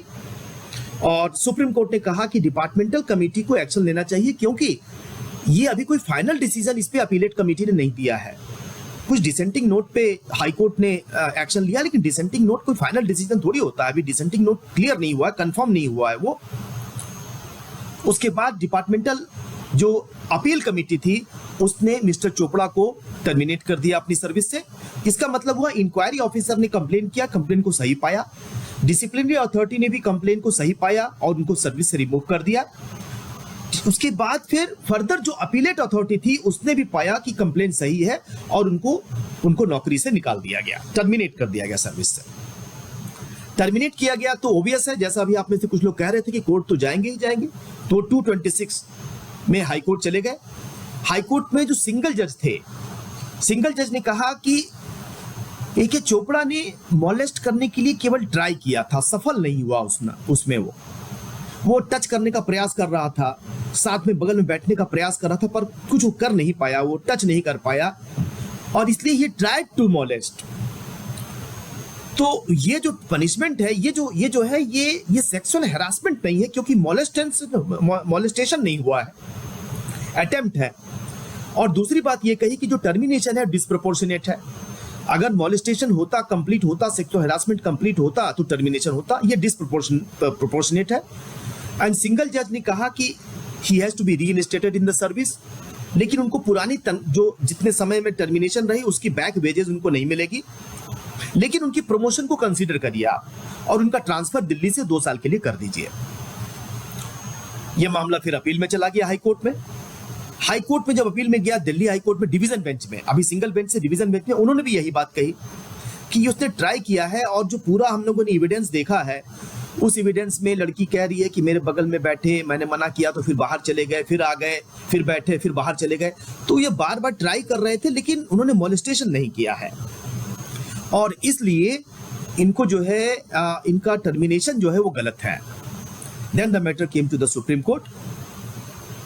और सुप्रीम कोर्ट ने कहा कि डिपार्टमेंटल कमेटी को एक्शन लेना चाहिए, क्योंकि ये अभी कोई फाइनल डिसीजन इस पे अपीलेट कमेटी ने नहीं दिया है। कुछ डिसेंटिंग नोट पे हाई कोर्ट ने एक्शन लिया, लेकिन डिसेंटिंग नोट कोई फाइनल डिसीजन थोड़ी होता है। अभी डिसेंटिंग नोट क्लियर नहीं हुआ है, कंफर्म नहीं हुआ है वो। उसके बाद डिपार्टमेंटल जो अपील कमेटी थी उसने मिस्टर चोपड़ा को टर्मिनेट कर दिया अपनी सर्विस से। इसका मतलब हुआ इंक्वायरी ऑफिसर ने कंप्लेन किया, कंप्लेन को सही पाया, डिसिप्लिनरी अथॉरिटी ने भी कंप्लेन को सही पाया और उनको सर्विस से रिमूव कर दिया। उसके बाद फिर फर्दर जो अपीलेट अथॉरिटी थी उसने भी पाया कि कंप्लेन सही है और उनको नौकरी से निकाल दिया गया, टर्मिनेट कर दिया गया सर्विस से। टर्मिनेट किया गया तो ओबियस है, जैसा अभी आप में से कुछ लोग कह रहे थे कि कोर्ट तो जाएंगे ही जाएंगे, तो 226 में हाई कोर्ट चले गए। हाई कोर्ट में जो सिंगल जज थे, सिंगल जज ने कहा कि ए.के. चोपड़ा ने मॉलेस्ट करने के लिए केवल ट्राई किया था, सफल नहीं हुआ उसमें वो टच करने का प्रयास कर रहा था, साथ में बगल में बैठने का प्रयास कर रहा था, पर कुछ वो कर नहीं पाया, वो टच नहीं कर पाया, और इसलिए ही ट्राइड टू मॉलेस्ट। तो ये जो पनिशमेंट है, ये जो है ये सेक्सुअल हैरासमेंट नहीं है, क्योंकि मॉलेस्टेशन नहीं हुआ है, अटेम्प्ट है। और दूसरी बात ये कही कि जो टर्मिनेशन है डिस्प्रोपोर्शनेट है। अगर मॉलेस्टेशन होता, कंप्लीट होता, सेक्सुअल हैरासमेंट कंप्लीट होता तो टर्मिनेशन होता, ये डिस्प्रोपोर्शनेट है। एंड सिंगल जज ने कहा कि he has to be reinstated in the service, लेकिन उनको पुरानी जो जितने समय में टर्मिनेशन रही उसकी बैक वेजेस उनको नहीं मिलेगी, लेकिन उनकी प्रमोशन को कंसीडर करिए आप, और उनका ट्रांसफर दिल्ली से 2 साल के लिए कर दीजिए। यह मामला फिर अपील में चला गया हाई कोर्ट में। हाई कोर्ट में जब अपील में गया, दिल्ली हाई कोर्ट में डिवीजन बेंच में, अभी सिंगल बेंच से डिवीजन बेंच में, उन्होंने भी यही बात कही कि उसने ट्राई किया है, और जो पूरा हम लोगों ने एविडेंस देखा है, उस एविडेंस में लड़की कह रही है कि मेरे बगल में बैठे, मैंने मना किया तो फिर बाहर चले गए, फिर आ गए, फिर बैठे, फिर बाहर चले गए। तो ये बार बार ट्राई कर रहे थे, लेकिन उन्होंने मॉलेस्टेशन नहीं किया है, और इसलिए इनको जो है इनका टर्मिनेशन जो है वो गलत है। Then the matter came to the supreme court,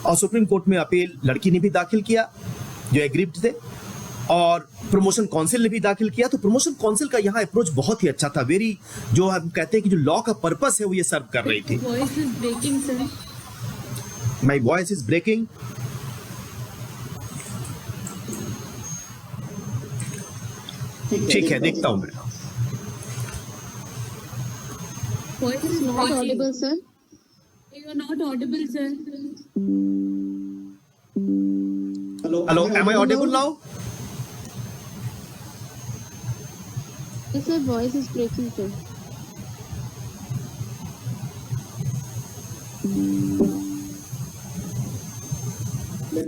और सुप्रीम कोर्ट में अपील लड़की ने भी दाखिल किया जो एग्रीव्ड थे, और प्रमोशन काउंसिल ने भी दाखिल किया। तो प्रमोशन काउंसिल का यहाँ अप्रोच बहुत ही अच्छा था, वेरी, जो हम कहते हैं कि जो लॉ का पर्पस है वो ये सर्व कर रही थी। My voice is breaking. ठीक है, देखता हूं मैं। Voice is not audible, sir. You are not audible, sir. Hello, am I audible now? Yes, sir. Voice is breaking, sir.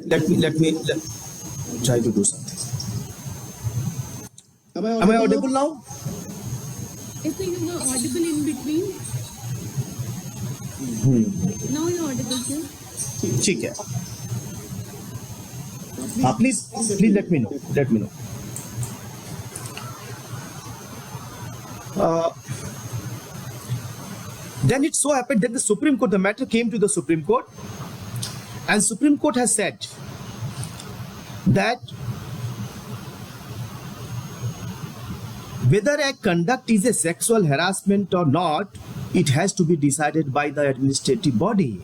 Let me try to do something. Am I audible now? Yes, sir, you were audible in between. Now you're audible, sir. ठीक है। Please let me know. Then it so happened that the matter came to the Supreme Court, and Supreme Court has said that whether a conduct is a sexual harassment or not, it has to be decided by the administrative body.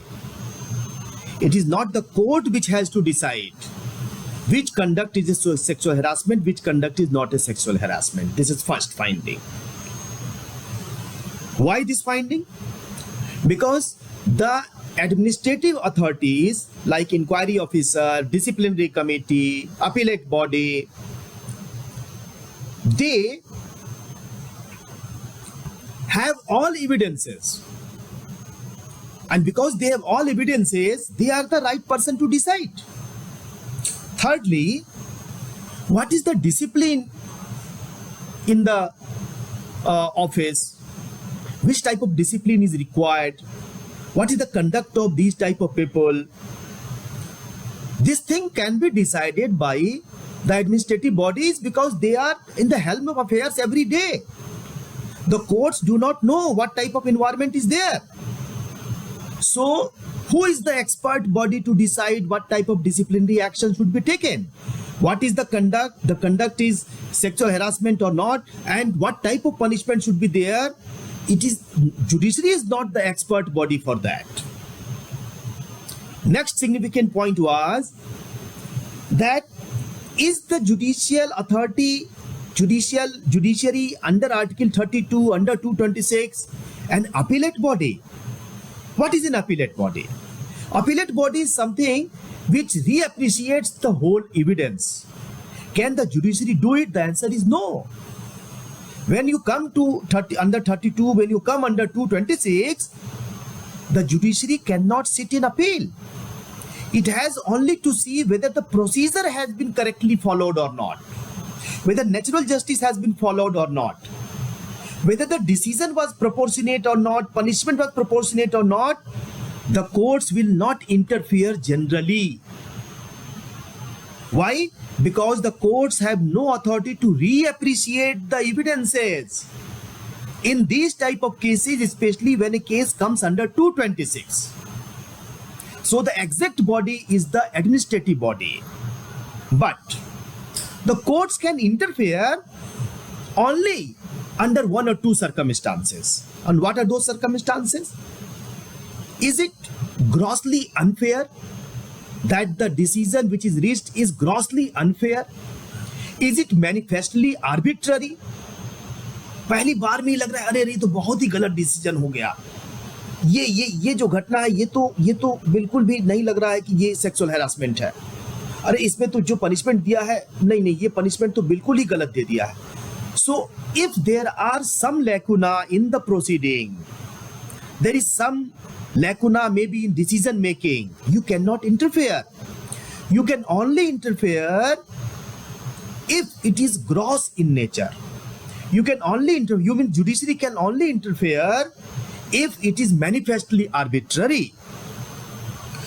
It is not the court which has to decide. which conduct is a sexual harassment, which conduct is not a sexual harassment. This is first finding. Why this finding? Because the administrative authorities like inquiry officer, disciplinary committee, appellate body, they have all evidences, and because they have all evidences, they are the right person to decide. Thirdly, what is the discipline in the office? Which type of discipline is required? What is the conduct of these type of people? This thing can be decided by the administrative bodies because they are in the helm of affairs every day. The courts do not know what type of environment is there. So, who is the expert body to decide what type of disciplinary action should be taken? What is the conduct? The conduct is sexual harassment or not, and what type of punishment should be there? It is judiciary is not the expert body for that. Next significant point was that is the judicial authority, judiciary under Article 32, under 226, an appellate body. What is an appellate body? Appellate body is something which reappreciates the whole evidence. Can the judiciary do it? The answer is no. When you come to under 32, when you come under 226, the judiciary cannot sit in appeal. It has only to see whether the procedure has been correctly followed or not, whether natural justice has been followed or not, whether the decision was proportionate or not, punishment was proportionate or not. The courts will not interfere generally. Why? Because the courts have no authority to reappreciate the evidences. In these type of cases, especially when a case comes under 226. So the exact body is the administrative body. But the courts can interfere only under one or two circumstances. And what are those circumstances? Is it grossly unfair? That the decision which is reached is grossly unfair? Is it manifestly arbitrary? पहली बार में ही लग रहा है अरे ये तो बहुत ही गलत डिसीजन हो गया, ये जो घटना है ये तो बिल्कुल भी नहीं लग रहा है कि ये सेक्सुअल हैरासमेंट है, अरे इसमें तो जो पनिशमेंट दिया है नहीं ये पनिशमेंट तो बिल्कुल ही गलत दे दिया है. So if there are some lacuna in the proceeding, there is some lacuna maybe in decision making, you cannot interfere. You can only interfere if it is gross in nature. You can only judiciary can only interfere if it is manifestly arbitrary.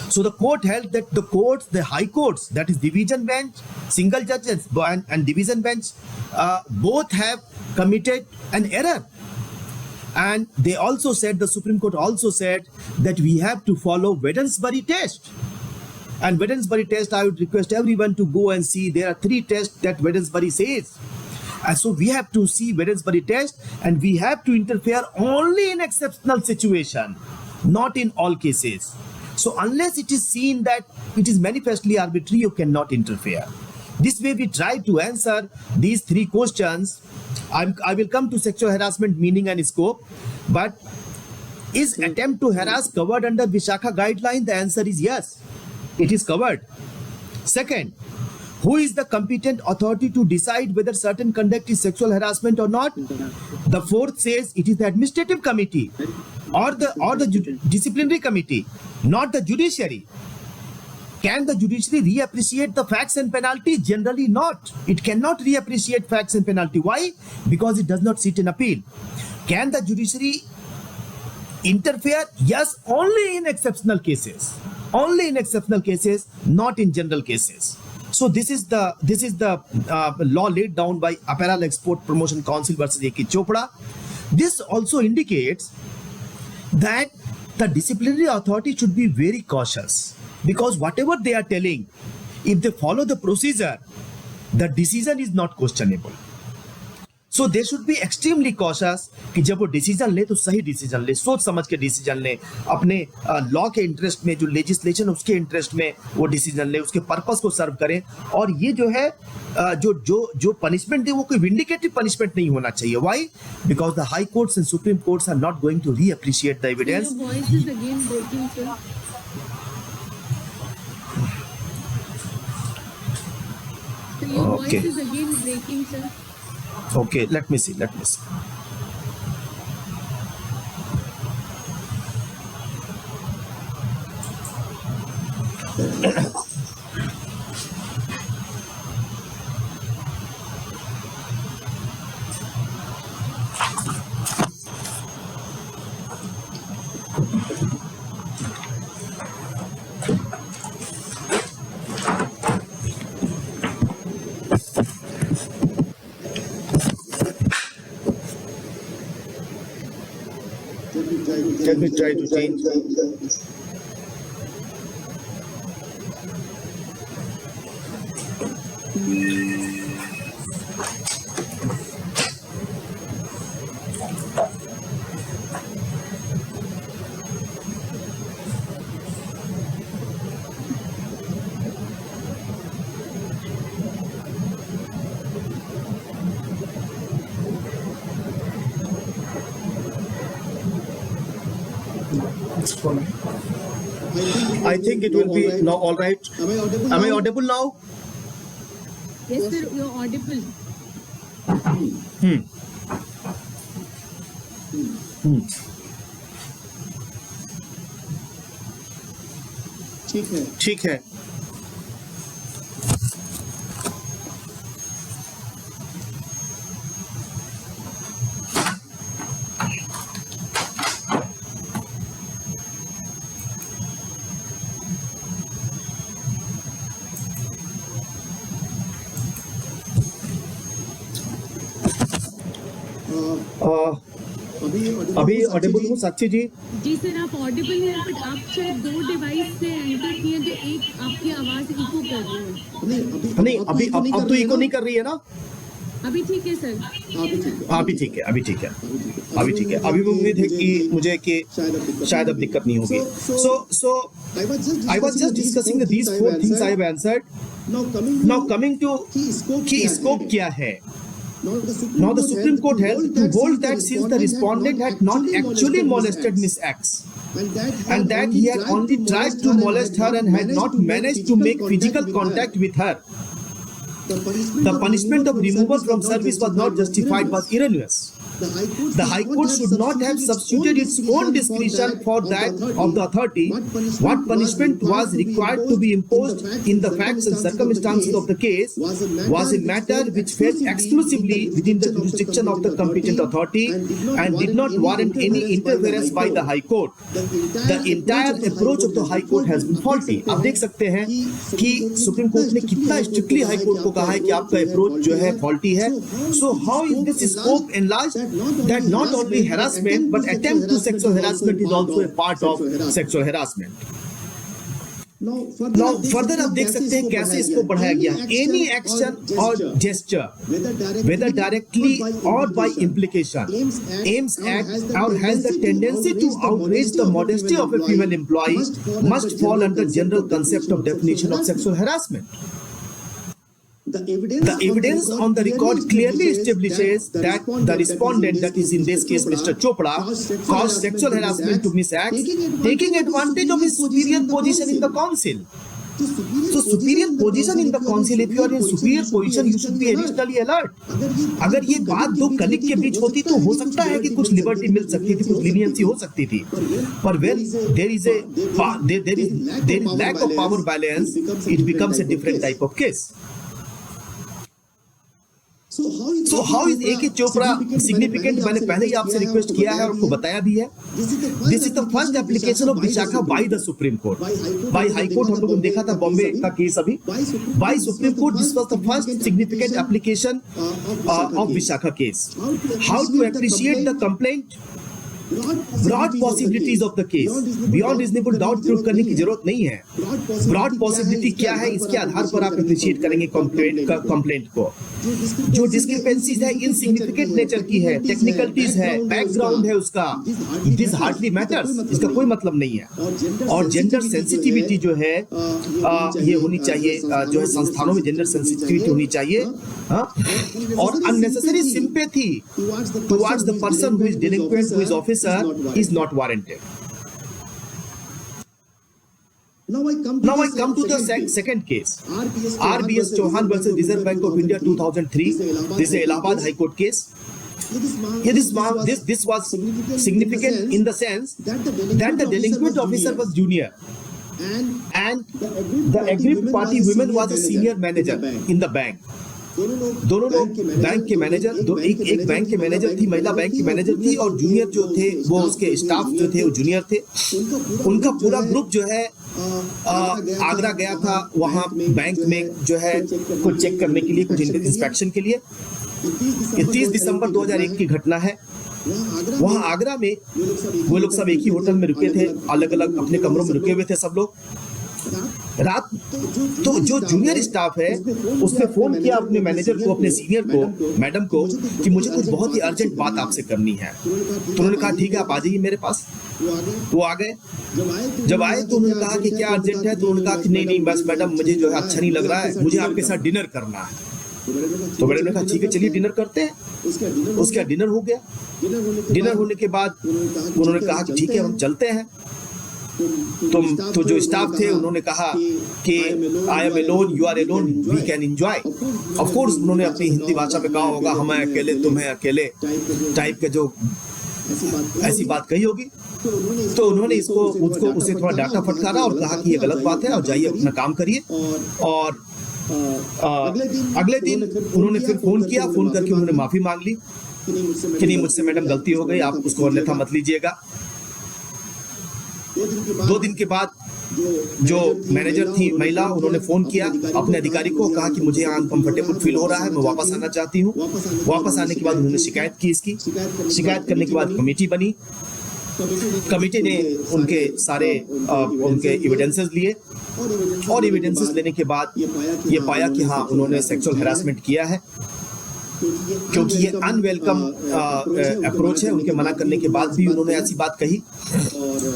So the court held that the high courts, that is division bench, single judges and division bench, both have committed an error. And they also said, the Supreme Court also said that we have to follow Wednesbury test. And Wednesbury test, I would request everyone to go and see. There are 3 tests that Wednesbury says. And so we have to see Wednesbury test, and we have to interfere only in exceptional situation, not in all cases. So unless it is seen that it is manifestly arbitrary, you cannot interfere. This way we try to answer these 3 questions. I will come to sexual harassment meaning and scope, but is attempt to harass covered under Vishakha guideline? The answer is yes, it is covered. Second, who is the competent authority to decide whether certain conduct is sexual harassment or not? The fourth says it is the administrative committee or the disciplinary committee, not the judiciary. Can the judiciary reappreciate the facts and penalty? Generally not. It cannot reappreciate facts and penalty. Why? Because it does not sit in appeal. Can the judiciary interfere? Yes, only in exceptional cases. Only in exceptional cases, not in general cases. So this is the law laid down by Apparel Export Promotion Council versus A.K. Chopra. This also indicates that the disciplinary authority should be very cautious, because whatever they are telling, if they follow the procedure, the decision is not questionable. So they should be extremely cautious कि जब वो decision ले तो सही decision ले, सोच समझ के डिसीजन ले, अपने लॉ के इंटरेस्ट में, जो लेजिस्लेशन उसके इंटरेस्ट में वो डिसीजन ले, उसके पर्पस को सर्व करें। और ये जो है जो जो जो पनिशमेंट है वो कोई विंडिकेटिव पनिशमेंट नहीं होना चाहिए। Why? Because the high courts and supreme courts are not going to reappreciate the evidence. Your voice is again breaking, sir. So your Okay. voice is again breaking, sir. Okay, let me see. Let me try to change. I think it will be now all right. Am I audible now? Yes, sir, you're audible. ठीक है। अभी Audible हूँ साक्षी जी? जी sir, आप Audible हैं, but आप शायद दो device से एंटर किए तो एक आपकी आवाज इको कर रही है। नहीं, अब तो इको नहीं कर रही है ना? अभी ठीक है सर। अभी ठीक है। अभी भी उम्मीद है कि मुझे कि शायद अब दिक्कत नहीं होगी। So I was just discussing these four things I have answered. Now coming to कि स्कोप क्या है? Now the Supreme Court held to hold that since the respondent had not actually molested Miss X and that he had only tried to molest her and had not managed to make physical contact with her, the punishment of removal from service was not justified, was erroneous. The High Court should not have substituted its own discretion for that of the authority. What punishment was required to be imposed in the facts and circumstances of the case was a matter which fell exclusively within the jurisdiction of the competent authority and did not warrant any interference by the High Court. The entire approach of the High Court has been faulty. आप देख सकते हैं कि supreme court ने कितना strictly high court को कहा है कि आपका अप्रोच जो है फॉल्टी है। So how is this scope enlarged? That not only harassment but attempt to sexual harassment is also a part of sexual harassment. Now further आप देख सकते हैं कैसे इसको बढ़ाया गया। Any action or gesture, whether directly or by implication, aims at or has the tendency to outrage the modesty of a female employee must fall under general concept of definition of sexual harassment. The evidence on the record clearly establishes that the respondent, that is in this case Mr. Chopra, caused sexual harassment to Miss X, taking advantage of his superior position in the council. So superior position in the council, if you are in superior position, you should be additionally alert. अगर ये बात दो colleague के बीच होती तो हो सकता है कि कुछ लिबर्टी मिल सकती थी, कुछ लीनियंसी हो सकती थी, पर when there is lack of power balance, it becomes a different type of case. So how is A.K. Chopra significant? मैंने पहले ही आपसे रिक्वेस्ट किया है और आपको बताया भी है। This is the first application of Vishakha by the Supreme Court. By High Court हम लोगों ने देखा था बॉम्बे का केस अभी। By Supreme Court this was the first significant application of Vishakha case. How to appreciate the complaint? Broad possibilities of the case, beyond reasonable doubt prove करने की जरूरत नहीं है। ब्रॉड पॉसिबिलिटी क्या है, इसके आधार पर आप अप्रिशिएट करेंगे कंप्लेंट को। जो डिस्क्रिपेंसीज है इनसिग्निफिकेंट नेचर की है, टेक्निकलिटीज है, बैकग्राउंड है उसका, इट इज हार्डली मैटर्स, इसका कोई मतलब नहीं है। और जेंडर सेंसिटिविटी जो है ये होनी चाहिए, जो है संस्थानों में जेंडर सेंसिटिविटी होनी चाहिए, और unnecessary sympathy towards the person who is delinquent to his officer is not warranted. Now I come to the second case, RBS Chauhan versus Reserve Bank of India 2003. This is Allahabad High Court case. This was significant in the sense that the delinquent officer was junior and the aggrieved party woman was a senior manager in the bank. दोनों लोग bank के manager, एक bank के manager थी, महिला bank की manager थी, और जूनियर जो थे वो उसके स्टाफ जो थे वो जूनियर थे। उनका पूरा ग्रुप जो है आगरा गया था वहाँ बैंक में जो है कुछ चेक करने के लिए, कुछ इंस्पेक्शन के लिए। 30 दिसंबर 2001 की घटना है। वहाँ आगरा में वो लोग सब एक ही होटल में रुके थे, अलग अलग अपने कमरों में रुके हुए थे सब लोग। रात तो जो जूनियर स्टाफ है उसने फोन किया अपने मैनेजर को, अपने सीनियर को, मैडम को, कि मुझे कुछ बहुत ही अर्जेंट बात आपसे करनी है। तो उन्होंने कहा ठीक है आप आ जाइए मेरे पास। वो आ गए। जब आए तो उन्होंने कहा कि क्या अर्जेंट है, तो उन्होंने कहा कि नहीं बस मैडम मुझे जो है अच्छा नहीं लग रहा है, मुझे आपके साथ डिनर करना है। तो मैडम ने कहा ठीक है चलिए डिनर करते हैं। उसका डिनर हो गया। डिनर होने के बाद उन्होंने कहा कि ठीक है हम चलते हैं। तो जो स्टाफ थे उन्होंने कहा कि I am alone, you are alone, we can enjoy. Of course उन्होंने अपनी हिंदी भाषा में कहा होगा हम अकेले तुम्हें अकेले टाइप के जो ऐसी बात कही होगी। तो उन्होंने उसे थोड़ा डांटा फटकारा और कहा कि ये गलत बात है और जाइए अपना काम करिए। और अगले दिन उन्होंने फिर फोन किया, फोन करके उन्होंने माफी मांग ली कि नहीं मुझसे मैडम गलती हो गई, आप उसको अन्यथा मत लीजिएगा। 2 दिन के बाद जो मैनेजर थी महिला, उन्होंने फोन किया अपने अधिकारी को, कहा कि मुझे यहाँ अनकंफर्टेबल फील हो रहा है, मैं वापस आना चाहती हूँ। वापस आने के बाद उन्होंने शिकायत की इसकी। शिकायत करने के बाद कमेटी बनी। कमेटी ने उनके सारे उनके एविडेंसेस लिए और एविडेंसेस लेने के बाद ये पाया कि हाँ उन्होंने सेक्सुअल हैरासमेंट किया है, क्योंकि ये अनवेलकम अप्रोच है। उनके मना करने के बाद भी उन्होंने ऐसी बात कही।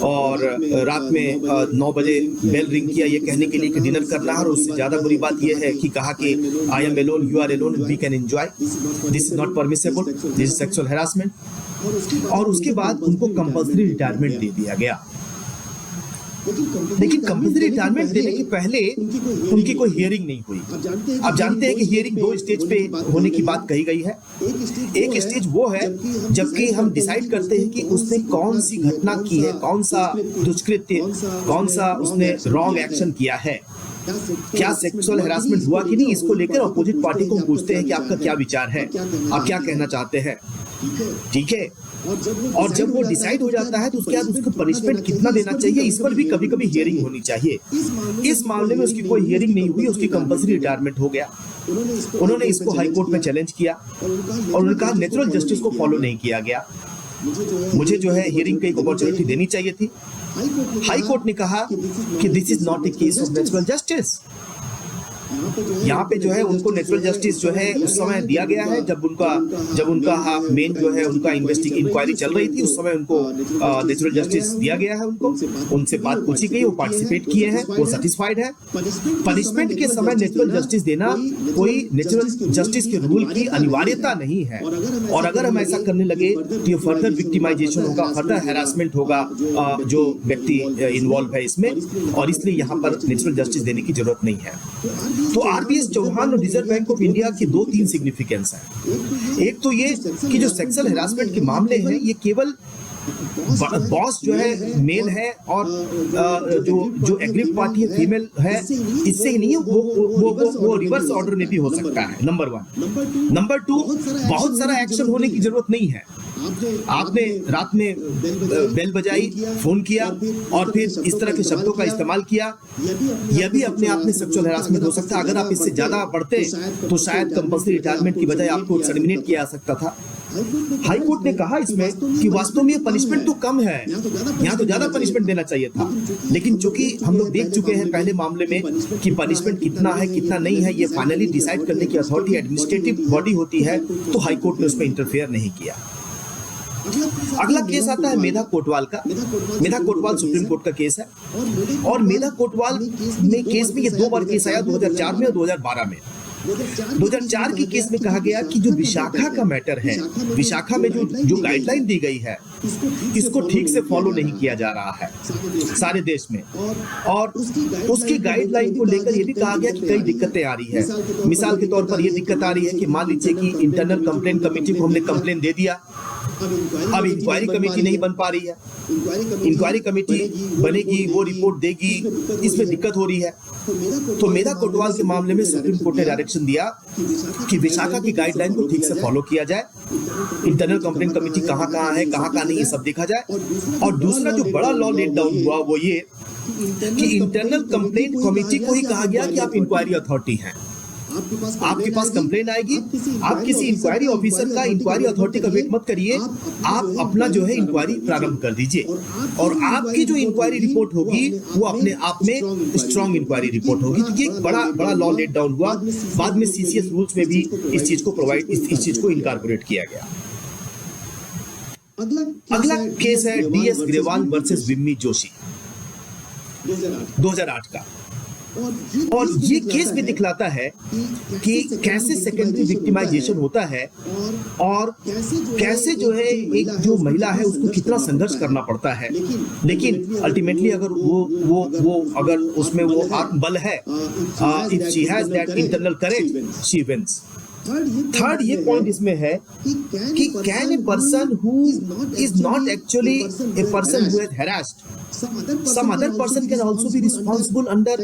और रात में 9 बजे बेल रिंग किया ये कहने के लिए कि डिनर करना है। और उससे ज्यादा बुरी बात ये है कि कहा कि I am alone, you are alone, we can enjoy, this is not permissible, this is sexual harassment. और उसके बाद उनको कंपल्सरी रिटायरमेंट दे दिया गया। लेकिन कंपल्सरी रिटायरमेंट देने के पहले उनकी कोई हियरिंग नहीं हुई। आप जानते हैं कि हियरिंग 2 स्टेज पे होने की बात कही गई है। एक स्टेज वो है जबकि हम डिसाइड करते हैं कि उसने कौन सी घटना की है, कौन सा दुष्कृत्य, कौन सा उसने रॉन्ग एक्शन किया है, क्या सेक्सुअल हैरासमेंट हुआ कि नहीं, इसको लेकर अपोजिट पार्टी को पूछते हैं कि आपका क्या विचार है, आप क्या कहना चाहते हैं। ठीक है। और जब वो डिसाइड हो जाता है तो उसके बाद उसको पनिशमेंट कितना देना चाहिए, इस पर भी कभी कभी हियरिंग होनी चाहिए। इस मामले में उसकी कोई हियरिंग नहीं हुई, उसकी कंपल्सरी रिटायरमेंट हो गया। उन्होंने इसको हाई कोर्ट में चैलेंज किया और उन्होंने कहा नेचुरल जस्टिस को फॉलो नहीं किया गया, मुझे जो है हियरिंग की एक अपॉर्चुनिटी देनी चाहिए थी। हाई कोर्ट ने कहा कि this is not a case of natural justice. यहाँ पे जो है उनको नेचुरल जस्टिस जो है उस समय दिया गया है जब उनका मेन जो है उनका इंक्वायरी चल रही थी, उस समय उनको नेचुरल जस्टिस दिया गया है। उनसे बात पूछी गई, वो पार्टिसिपेट किए हैं, वो सेटिस्फाइड है। पनिशमेंट के समय नेचुरल जस्टिस देना कोई नेचुरल जस्टिस के रूल की अनिवार्यता नहीं है। और अगर हम ऐसा करने लगे तो ये फर्दर विक्टिमाइजेशन होगा, फर्दर हैरासमेंट होगा जो व्यक्ति इन्वॉल्व है इसमें, और इसलिए यहाँ पर नेचुरल जस्टिस देने की जरूरत नहीं है। तो आरबीएस चौहान और रिजर्व बैंक ऑफ इंडिया की 2-3 सिग्निफिकेंस है। एक तो ये कि जो सेक्सुअल हैरासमेंट के मामले हैं ये केवल बॉस जो है मेल है और जो एग्रीव पार्टी है फीमेल है, इससे ही नहीं है, वो रिवर्स ऑर्डर में भी हो सकता है। नंबर 1। नंबर 2, बहुत सारा एक्शन होने की जरूरत नहीं है। आपने रात में बेल बजाई, फोन किया और फिर इस तरह के शब्दों का इस्तेमाल किया, यह भी अपने आप में सेक्सुअल हैरासमेंट हो सकता है। अगर आप इससे ज्यादा बढ़ते तो शायद कंपल्सरी रिटायरमेंट की बजाय आपको टर्मिनेट किया जा सकता था। हाई कोर्ट ने कहा इसमें कि वास्तव में पनिशमेंट तो कम है, यहाँ तो ज्यादा पनिशमेंट देना चाहिए था, लेकिन चूंकि हम लोग देख चुके हैं पहले मामले में कि पनिशमेंट कितना है कितना नहीं है ये फाइनली डिसाइड करने की अथॉरिटी एडमिनिस्ट्रेटिव बॉडी होती है, तो हाई कोर्ट ने उसमें इंटरफेयर नहीं किया। अगला केस आता है मेधा कोटवाल का। मेधा कोटवाल सुप्रीम कोर्ट का केस है और मेधा कोटवाल में केस में ये 2 बार केस आया, 2004 में और 2012 में। 2004 के केस में कहा गया कि जो विशाखा का मैटर है, विशाखा में जो गाइडलाइन दी गई है इसको ठीक से फॉलो नहीं किया जा रहा है सारे देश में, और उसकी गाइडलाइन को लेकर ये भी कहा गया कि कई दिक्कतें आ रही है। मिसाल के तौर पर ये दिक्कत आ रही है कि मान लीजिए कि इंटरनल कंप्लेंट कमेटी को हमने कंप्लेंट दे दिया, अब इंक्वायरी कमेटी नहीं बन पा रही है, इंक्वायरी कमेटी बनेगी वो रिपोर्ट देगी, इसमें दिक्कत हो रही है। तो मेधा कोटवाल के मामले में सुप्रीम कोर्ट ने डायरेक्शन दिया कि विशाखा की गाइडलाइन को ठीक से फॉलो किया जाए, इंटरनल कंप्लेंट कमेटी कहाँ है कहाँ नहीं ये सब देखा जाए। और दूसरा जो बड़ा लॉ लेट डाउन हुआ वो ये कि इंटरनल कंप्लेंट कमेटी को ही कहा गया कि आप इंक्वायरी अथॉरिटी हैं, आपके पास कंप्लेन आएगी, आप किसी इंक्वायरी ऑफिसर का, इंक्वायरी अथॉरिटी का वेट मत करिए, आप अपना जो है इंक्वायरी प्रारंभ कर दीजिए और आपकी जो इंक्वायरी रिपोर्ट होगी वो अपने आप में स्ट्रॉन्ग इंक्वायरी रिपोर्ट होगी। तो ये एक बड़ा लॉ लेट डाउन हुआ। बाद में सीसीएस रूल्स में भी इस चीज को इनकॉर्पोरेट किया गया। अगला केस है डीएस ग्रेवाल वर्सेस विम्मी जोशी 2008 का, और ये केस भी दिखलाता है कि कैसे सेकेंडरी विक्टिमाइजेशन होता है और कैसे जो है एक जो महिला है उसको कितना संघर्ष करना पड़ता है, लेकिन अल्टीमेटली अगर वो अगर उसमें वो आत्मबल है, if she has that internal courage she wins. Third ये पॉइंट इसमें है कि can a person who is not actually a person who has harassed some other person can also be responsible under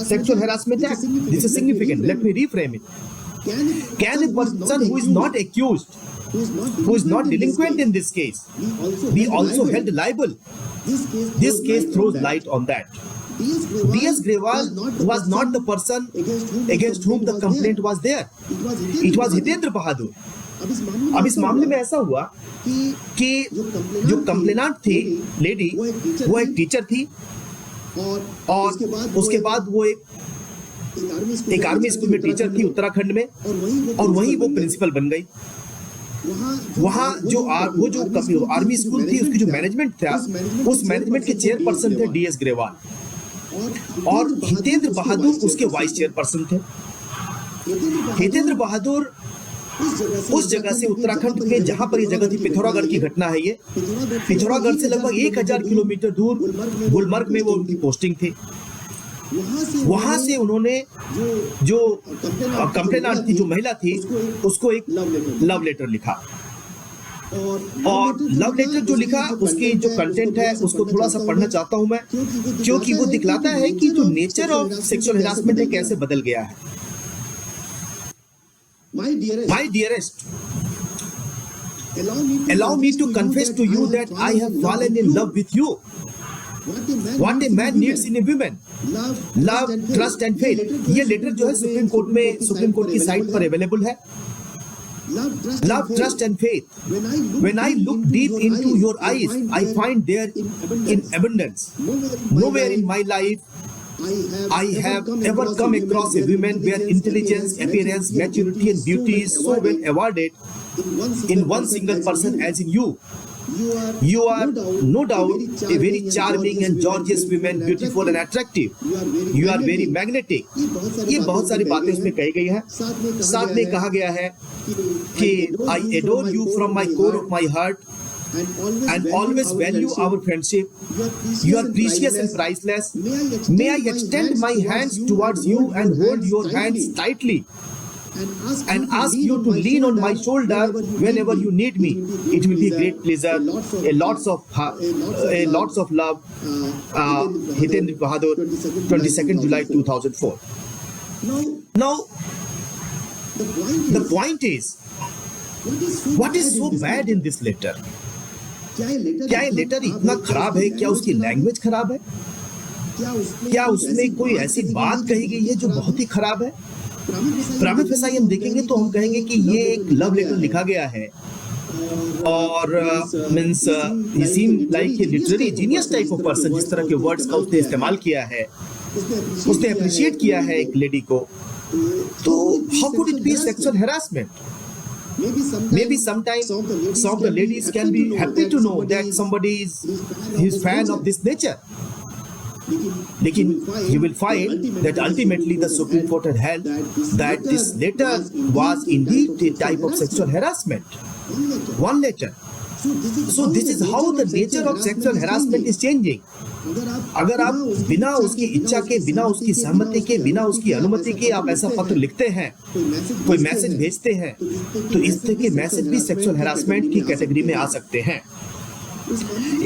sexual harassment act. This is significant. Let me reframe it. Can a person who is not accused, who is not delinquent in this case, be also held liable? This case throws light on that. D.S. Grewal was not the person against whom the complaint was there. It was Hitendra Bahadur. अब इस मामले में ऐसा हुआ कि जो complainant थी lady वो एक टीचर थी और उसके बाद वो एक आर्मी स्कूल में टीचर थी उत्तराखंड में, और वहीं वो प्रिंसिपल बन गई। वहाँ जो आर्मी स्कूल थी उसकी जो मैनेजमेंट था उस मैनेजमेंट के चेयरपर्सन थे डीएस ग्रेवाल और हितेंद्र बहादुर उसके वाइस चेयरपर्सन थे। हितेंद्र बहादुर उस जगह से उत्तराखंड के जहां पर ये जगह थी, पिथौरागढ़ की घटना है ये, पिथौरागढ़ से लगभग 1000 किलोमीटर दूर गुलमर्ग में वो उनकी पोस्टिंग थी। वहां से उन्होंने जो कंप्लेनेंट थी, जो महिला थी, उसको एक लव लेटर लिखा और लव लेटर जो लिखा उसकी जो कंटेंट है उसको थोड़ा सा पढ़ना चाहता हूं मैं, क्योंकि वो दिखलाता है कि जो नेचर ऑफ सेक्सुअल हैरेसमेंट है कैसे बदल गया है। My dearest, allow me to confess to you that I have fallen in love with you. What a man needs in a woman, love, trust and faith. ये letter जो है supreme court की site पर available है। Love, trust and faith. When I look deep into your eyes, I find there in abundance. Nowhere in my life I have ever come across a woman where intelligence, appearance, maturity and beauty is so well awarded in one single person as in you. You are no doubt a very charming and gorgeous woman, beautiful and attractive. You are very magnetic. ये बहुत सारी बातें उसमें कही गई हैं। साथ में कहा गया है कि I adore you from my core of my heart and always value our friendship. You are precious and priceless. May I extend my hands towards you and hold your hands tightly and ask you to lean on my shoulder whenever you need me. It will be a great pleasure. Lots of love. Hitendra Bahadur, 22nd July 2004. Now, the point is, what is so bad in this letter? क्या ये letter इतना खराब है? क्या उसकी language खराब है? क्या उसमें कोई ऐसी बात कही गई है जो बहुत ही खराब है? प्राइमा फेसाई हम देखेंगे तो हम कहेंगे कि ये एक लव लेटर लिखा गया है और means he seem like a literary genius type of person, जिस तरह के वर्ड्स का उसने इस्तेमाल किया है, उसने अप्रिशिएट किया है एक लेडी को, तो how could it be sexual harassment? Maybe sometimes some of the ladies can be happy to know that somebody is fan of this nature. लेकिन you will find that ultimately the Supreme Court had held that this letter was indeed a type of sexual harassment. One letter. So this is how the nature of sexual harassment is changing. अगर आप बिना उसकी इच्छा के, बिना उसकी सहमति के, बिना उसकी अनुमति के आप ऐसा पत्र लिखते हैं, कोई मैसेज भेजते हैं, तो इस तरह के मैसेज भी सेक्सुअल हैरासमेंट की कैटेगरी में आ सकते हैं।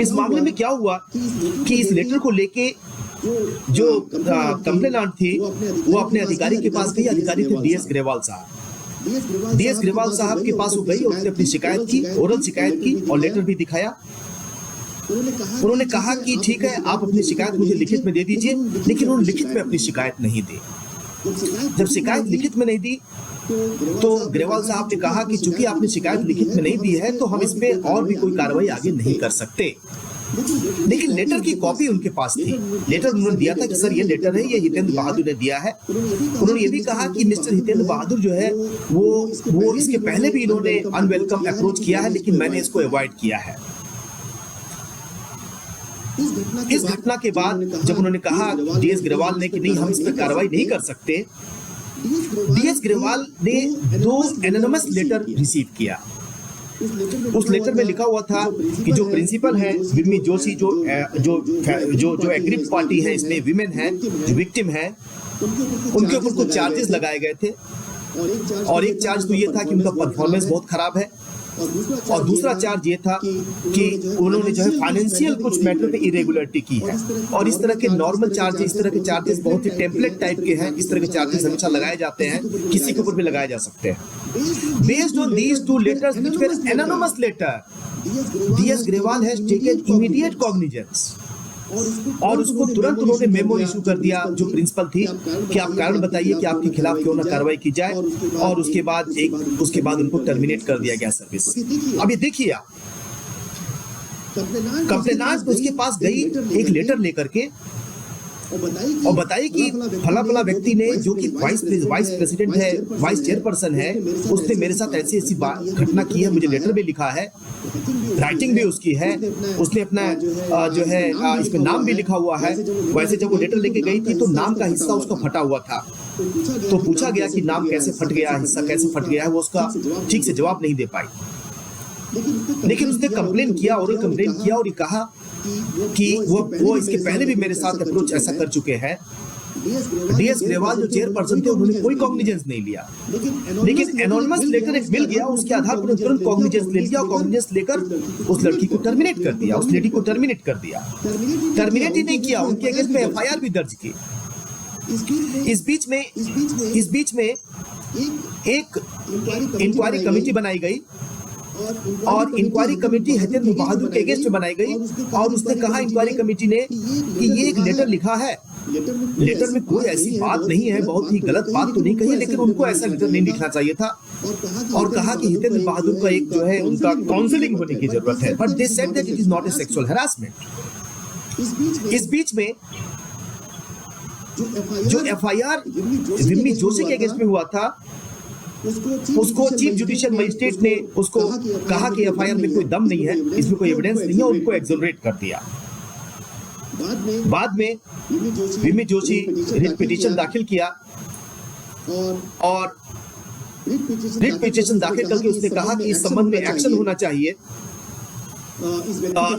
इस मामले में क्या हुआ कि इस लेटर को लेके जो कंप्लेनेंट थी वो अपने अधिकारी के पास गई। अधिकारी थे DS ग्रेवाल साहब। DS ग्रेवाल साहब के पास वो गई, उसने अपनी शिकायत की, ओरल शिकायत की और लेटर भी दिखाया। उन्होंने कहा कि ठीक है, आप अपनी शिकायत मुझे लिखित में दे दीजिए, लेकिन उन्होंने लिखित में अपनी शिकायत नहीं दी। जब शिकायत लिखित में नहीं दी तो ग्रेवाल साहब ने कहा कि चूंकि आपने शिकायत लिखित में नहीं दी है तो हम इस पे और भी कोई कार्रवाई आगे नहीं कर सकते। लेकिन लेटर की कॉपी उनके पास थी। लेटर उन्होंने दिया था कि सर ये लेटर है, ये हितेंद्र बहादुर ने दिया है। उन्होंने ये भी कहा कि मिस्टर हितेंद्र बहादुर जो है वो इसके पहले भी इन्होंने अनवेलकम अप्रोच किया है, लेकिन मैंने इसको अवॉइड किया है। इस घटना के बाद जब उन्होंने कहा DS ग्रेवाल ने कि नहीं, हम इस पर कार्रवाई नहीं कर सकते, DS ग्रेवाल ने 2 एनोनिमस लेटर रिसीव किया। उस लेटर में लिखा हुआ था कि जो प्रिंसिपल है विमी जोशी, जो एग्रीड पार्टी है, इसमें विमेन है जो विक्टिम है, उनके ऊपर कुछ चार्जेस लगाए गए थे। और एक चार्ज तो ये था कि उनका परफॉर्मेंस बहुत खराब है, और दूसरा चार्ज ये था कि उन्होंने जो है फाइनेंशियल कुछ मैटर पे इरेगुलरिटी की है। और इस तरह के नॉर्मल चार्जेस, इस तरह के चार्जेस बहुत ही टेम्पलेट टाइप के हैं। इस तरह के चार्जेस हमेशा लगाए जाते हैं, किसी के ऊपर भी लगाए जा सकते हैं। Based on these 2 letters which were anonymous letter, DS Grewal has taken immediate cognizance, और उसको तुरंत उन्होंने मेमो इशू कर दिया जो प्रिंसिपल थी कि आप कारण बताइए कि आपके खिलाफ क्यों ना कार्रवाई की जाए, और उसके बाद उनको टर्मिनेट कर दिया गया सर्विस। अब ये देखिए आप, कंप्लेनेंट उसके पास गई एक लेटर लेकर के और बताई कि फला व्यक्ति ने, जो कि वाइस प्रेसिडेंट है, वाइस चेयरपर्सन है, उसने मेरे साथ ऐसी घटना की है, मुझे लेटर भी लिखा है, राइटिंग भी उसकी है, उसने अपना जो है इसमें नाम भी लिखा हुआ है। वैसे जब वो लेटर लेके गई थी तो नाम का हिस्सा उसका फटा हुआ था, तो पूछा गया कि नाम कैसे फट गया, हिस्सा कैसे फट गया है, वो उसका ठीक से जवाब नहीं दे पाई। लेकिन उसने कंप्लेन किया, ओरल कंप्लेन किया, और ये कहा कि वो इसके पहले भी मेरे साथ अप्रोच ऐसा कर चुके हैं। DS ग्रेवाल जो चेयरपर्सन थे, उन्होंने कोई कॉग्निजेंस नहीं लिया, लेकिन एनोनिमस लेटर एक मिल गया, उसके आधार पर तुरंत कॉग्निजेंस ले लिया, और कॉग्निजेंस लेकर उस लड़की को टर्मिनेट कर दिया, उस लेडी को टर्मिनेट कर दिया। टर्मिनेट ही नहीं किया, उनके अगेंस्ट में FIR भी दर्ज की। इस बीच में एक इंक्वायरी कमेटी बनाई गई, और इंक्वायरी कमेटी हितेंद्र बहादुर के अगेंस्ट में बनाई गई, और उसने कहा इंक्वायरी कमेटी ने कि ये एक लेटर लिखा है, लेटर में कोई ऐसी बात नहीं है, बहुत ही गलत बात तो नहीं कही, लेकिन उनको ऐसा लेटर नहीं लिखना चाहिए था, और कहा कि हितेंद्र बहादुर का एक जो है उनका काउंसलिंग होने की जरूरत है, but they said that it is not a sexual harassment. इस बीच में जो FIR विमी जोशी के अगेंस्ट में हुआ था, उसको चीफ जुडिशियल मजिस्ट्रेट ने उसको कहा कि FIR में कोई दम नहीं है, इसमें कोई एविडेंस नहीं है, और उनको एक्सोनरेट कर दिया। बाद में विमी जोशी रिट पिटीशन दाखिल किया, और रिट पिटीशन दाखिल करके उसने कहा कि इस संबंध में एक्शन होना चाहिए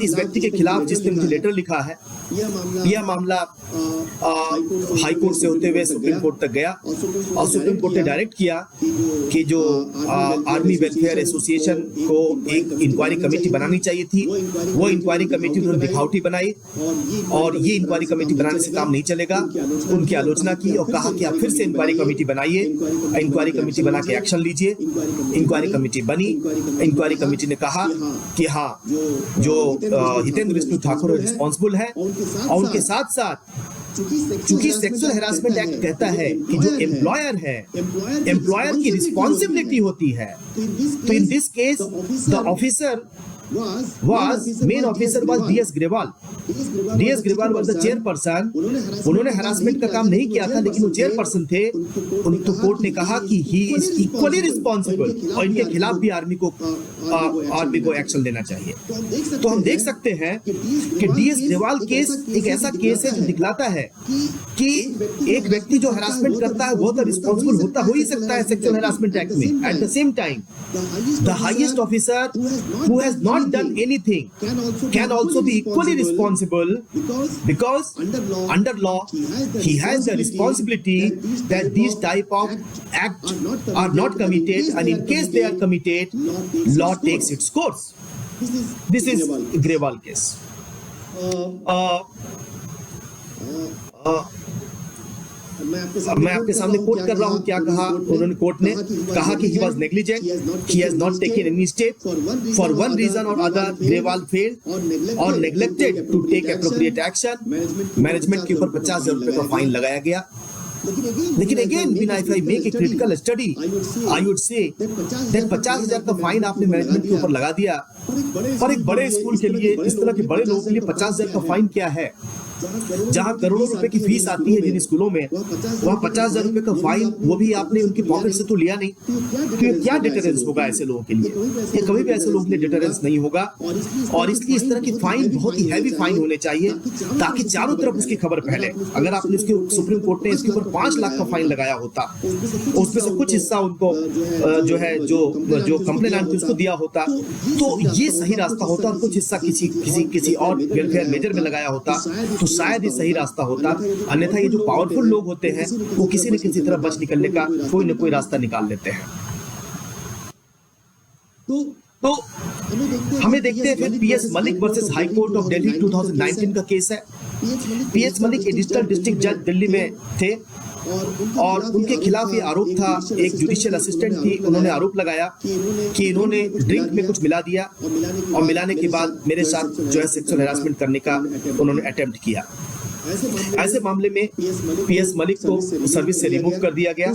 इस व्यक्ति के खिलाफ जिसने मुझे लेटर लिखा है। यह मामला हाई कोर्ट से होते हुए सुप्रीम कोर्ट तक गया, और सुप्रीम कोर्ट ने डायरेक्ट किया कि जो आर्मी वेलफेयर एसोसिएशन को एक इंक्वायरी कमेटी बनानी चाहिए थी, वो इंक्वायरी कमेटी उन्होंने दिखावटी बनाई, और ये इंक्वायरी कमेटी बनाने से काम नहीं चलेगा। उनकी आलोचना की और कहा कि आप फिर से इंक्वायरी कमेटी बनाइए, इंक्वायरी कमेटी बना के एक्शन लीजिए। इंक्वायरी कमेटी बनी, इंक्वायरी कमेटी ने कहा कि हाँ, जो हितेंद्र विष्णु ठाकुर रिस्पॉन्सिबल है, और उनके साथ साथ क्योंकि सेक्सुअल हैरासमेंट एक्ट कहता है कि जो एम्प्लॉयर है, एम्प्लॉयर की रिस्पॉन्सिबिलिटी होती है। तो in this case the officer main officer was DS Grewal. DS Grewal was the chairperson. उन्होंने हरासमेंट का काम नहीं किया था, लेकिन वो चेयरपर्सन थे। उनको कोर्ट ने कहा कि ही इज इक्वली रिस्पॉन्सिबल और इनके खिलाफ भी आर्मी को एक्शन लेना चाहिए। तो हम देख सकते हैं कि DS ग्रेवाल केस एक ऐसा केस है जो दिखलाता है कि एक व्यक्ति जो हरासमेंट करता है वो तो रिस्पॉन्सिबल होता हो ही सकता है सेक्सुअल हरासमेंट एक्ट में। At the same time the highest officer who has not done anything can also be equally responsible because under law he has the responsibility that these type of acts are not committed, and in case they are committed, law takes its course. This is Grewal case. मैं आपके सामने coat कर रहा हूं क्या कहा उन्होंने। Court ने कहा कि he was negligent, he has not taken any step, for one reason or other Grewal failed or neglected to take appropriate action। Management के ऊपर 50,000 रुपए का फाइन लगाया गया। लेकिन अगेन बिना if I make a critical study, I would say that 50,000 का fine आपने मैनेजमेंट के ऊपर लगा दिया, और एक बड़े स्कूल के लिए, इस तरह के बड़े लोगों के लिए 50,000 का फाइन क्या है? जहां करोड़ों रुपए की फीस आती है जिन स्कूलों में, वहां 50,000 रुपए का फाइन, वो भी आपने उनकी पॉकेट से तो लिया नहीं। तो ये क्या डिटरेंस होगा ऐसे लोगों के लिए? ये कभी भी ऐसे लोगों के लिए डिटरेंस नहीं होगा। और इसलिए इस तरह की फाइन बहुत ही हैवी फाइन होने चाहिए ताकि चारों तरफ उसकी खबर फैले। अगर आपने उसके सुप्रीम कोर्ट ने इसके ऊपर 5 लाख का फाइन लगाया होता, उसमें से कुछ हिस्सा उनको जो है जो कंप्लेनेंट थी उसको दिया होता, तो ये सही रास्ता होता, और कुछ हिस्सा किसी और वेलफेयर मेजर में लगाया होता तो शायद ये सही रास्ता होता। अन्यथा ये जो पावरफुल लोग होते हैं वो किसी न किसी तरह बच निकलने का कोई न कोई रास्ता निकाल लेते हैं। तो हमें देखते हैं फिर PS Malik versus high court of Delhi 2019 का केस है। PS मलिक एडिशनल डिस्ट्रिक्ट जज दिल्ली में थे और उनके खिलाफ ये आरोप था, एक जुडिशियल असिस्टेंट थी, उन्होंने आरोप लगाया कि इन्होंने ड्रिंक में कुछ मिला दिया और मिलाने के बाद मेरे साथ जो है सेक्सुअल हैरासमेंट करने का उन्होंने अटेम्प्ट किया। ऐसे मामले में PS मलिक को सर्विस से रिमूव कर दिया गया।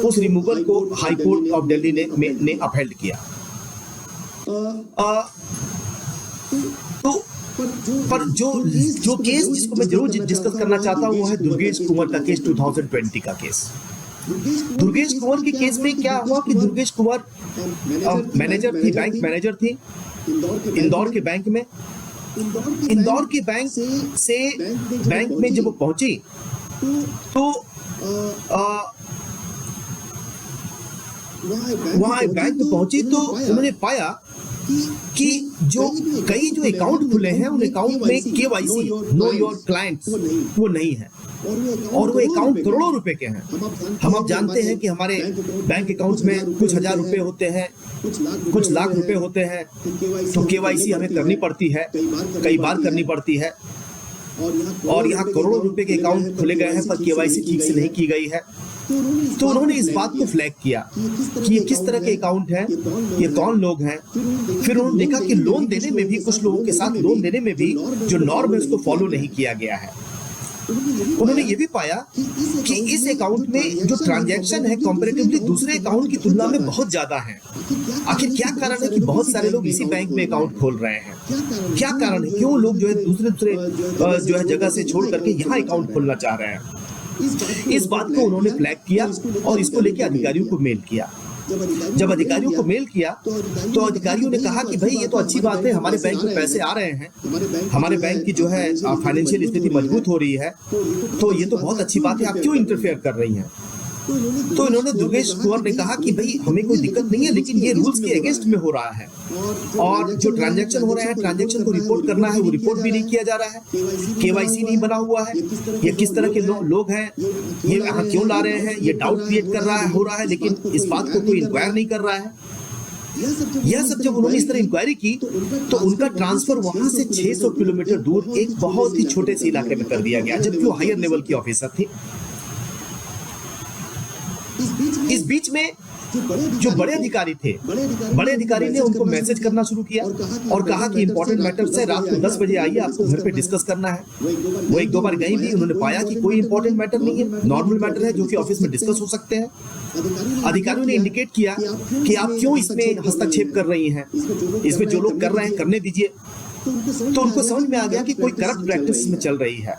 उस रिमूवल को हाई कोर्ट ऑफ दिल्ली ने अपहेल्ड किया। पर जो केस जिसको मैं जरूर डिस्कस करना चाहता हूँ वो है दुर्गेश कुंवर का केस, 2020 का केस। दुर्गेश कुंवर के केस में क्या हुआ कि दुर्गेश कुंवर मैनेजर थी, बैंक मैनेजर थी इंदौर के बैंक में। इंदौर के बैंक से बैंक में जब वो पहुंची तो वहां बैंक में पहुंची तो उन्होंने पाया कि जो अकाउंट खुले हैं उन अकाउंट में KYC नो योर क्लाइंट्स वो नहीं है, और वो अकाउंट करोड़ों रुपए के हैं। हम अब जानते हैं कि हमारे बैंक अकाउंट्स में कुछ हजार रुपए होते हैं, कुछ लाख रुपए होते हैं, तो KYC हमें करनी पड़ती है, कई बार करनी पड़ती है। और यहाँ करोड़ों रुपए के अकाउंट खुले गए हैं पर KYC ठीक से नहीं की गई है। तो उन्होंने इस बात को फ्लैग किया कि ये किस तरह के अकाउंट हैं, ये कौन लोग हैं। फिर उन्होंने देखा कि लोन देने में भी, कुछ लोगों के साथ लोन देने में भी जो नॉर्म है उसको फॉलो नहीं किया गया है। उन्होंने ये भी पाया कि इस अकाउंट में जो ट्रांजैक्शन है कंपैरेटिवली दूसरे अकाउंट की तुलना में बहुत ज्यादा है। आखिर क्या कारण है कि बहुत सारे लोग इसी बैंक में अकाउंट खोल रहे हैं? क्या कारण है, क्यों लोग जो है दूसरे जो है जगह से छोड़ करके यहाँ अकाउंट खोलना चाह रहे हैं? इस बात को उन्होंने फ्लैग किया और इसको लेकर अधिकारियों को मेल किया। जब अधिकारियों को मेल किया तो अधिकारियों ने कहा कि भाई ये तो अच्छी बात है, हमारे बैंक में पैसे आ रहे हैं, हमारे बैंक की जो है फाइनेंशियल स्थिति मजबूत हो रही है, तो ये तो बहुत अच्छी बात है, आप क्यों इंटरफेयर कर रही हैं? तो इन्होंने दुर्गेश कुंवर ने कहा कि भाई हमें कोई दिक्कत नहीं है, लेकिन ये रूल्स के अगेंस्ट में हो रहा है, और जो ट्रांजैक्शन हो रहे हैं ट्रांजैक्शन को रिपोर्ट करना है, वो रिपोर्ट भी नहीं किया जा रहा है, KYC नहीं बना हुआ है, ये किस तरह के लोग हैं, ये यहाँ क्यों ला रहे हैं, ये डाउट क्रिएट कर रहा है, हो रहा है, लेकिन इस बात को कोई इंक्वायर नहीं कर रहा है। यह सब जब उन्होंने इस तरह इंक्वायरी की तो उनका ट्रांसफर वहां से 600 किलोमीटर दूर एक बहुत ही छोटे से इलाके में कर दिया गया, जबकि वो हायर लेवल की ऑफिसर थी। इस बीच में जो बड़े अधिकारी थे, बड़े अधिकारी ने उनको मैसेज करना शुरू किया और कहा कि इंपॉर्टेंट मैटर्स है, रात को 10 बजे आइए, आपको घर पे डिस्कस करना है। वो एक दो बार गई भी, उन्होंने पाया कि कोई इंपॉर्टेंट मैटर नहीं है, नॉर्मल मैटर है जो कि ऑफिस में डिस्कस हो सकते हैं। अधिकारियों ने इंडिकेट किया कि आप क्यों इसमें हस्तक्षेप कर रही हैं, इसमें जो लोग कर रहे हैं करने दीजिए। तो उनको समझ में आ गया कि कोई करप्ट प्रैक्टिस में चल रही है।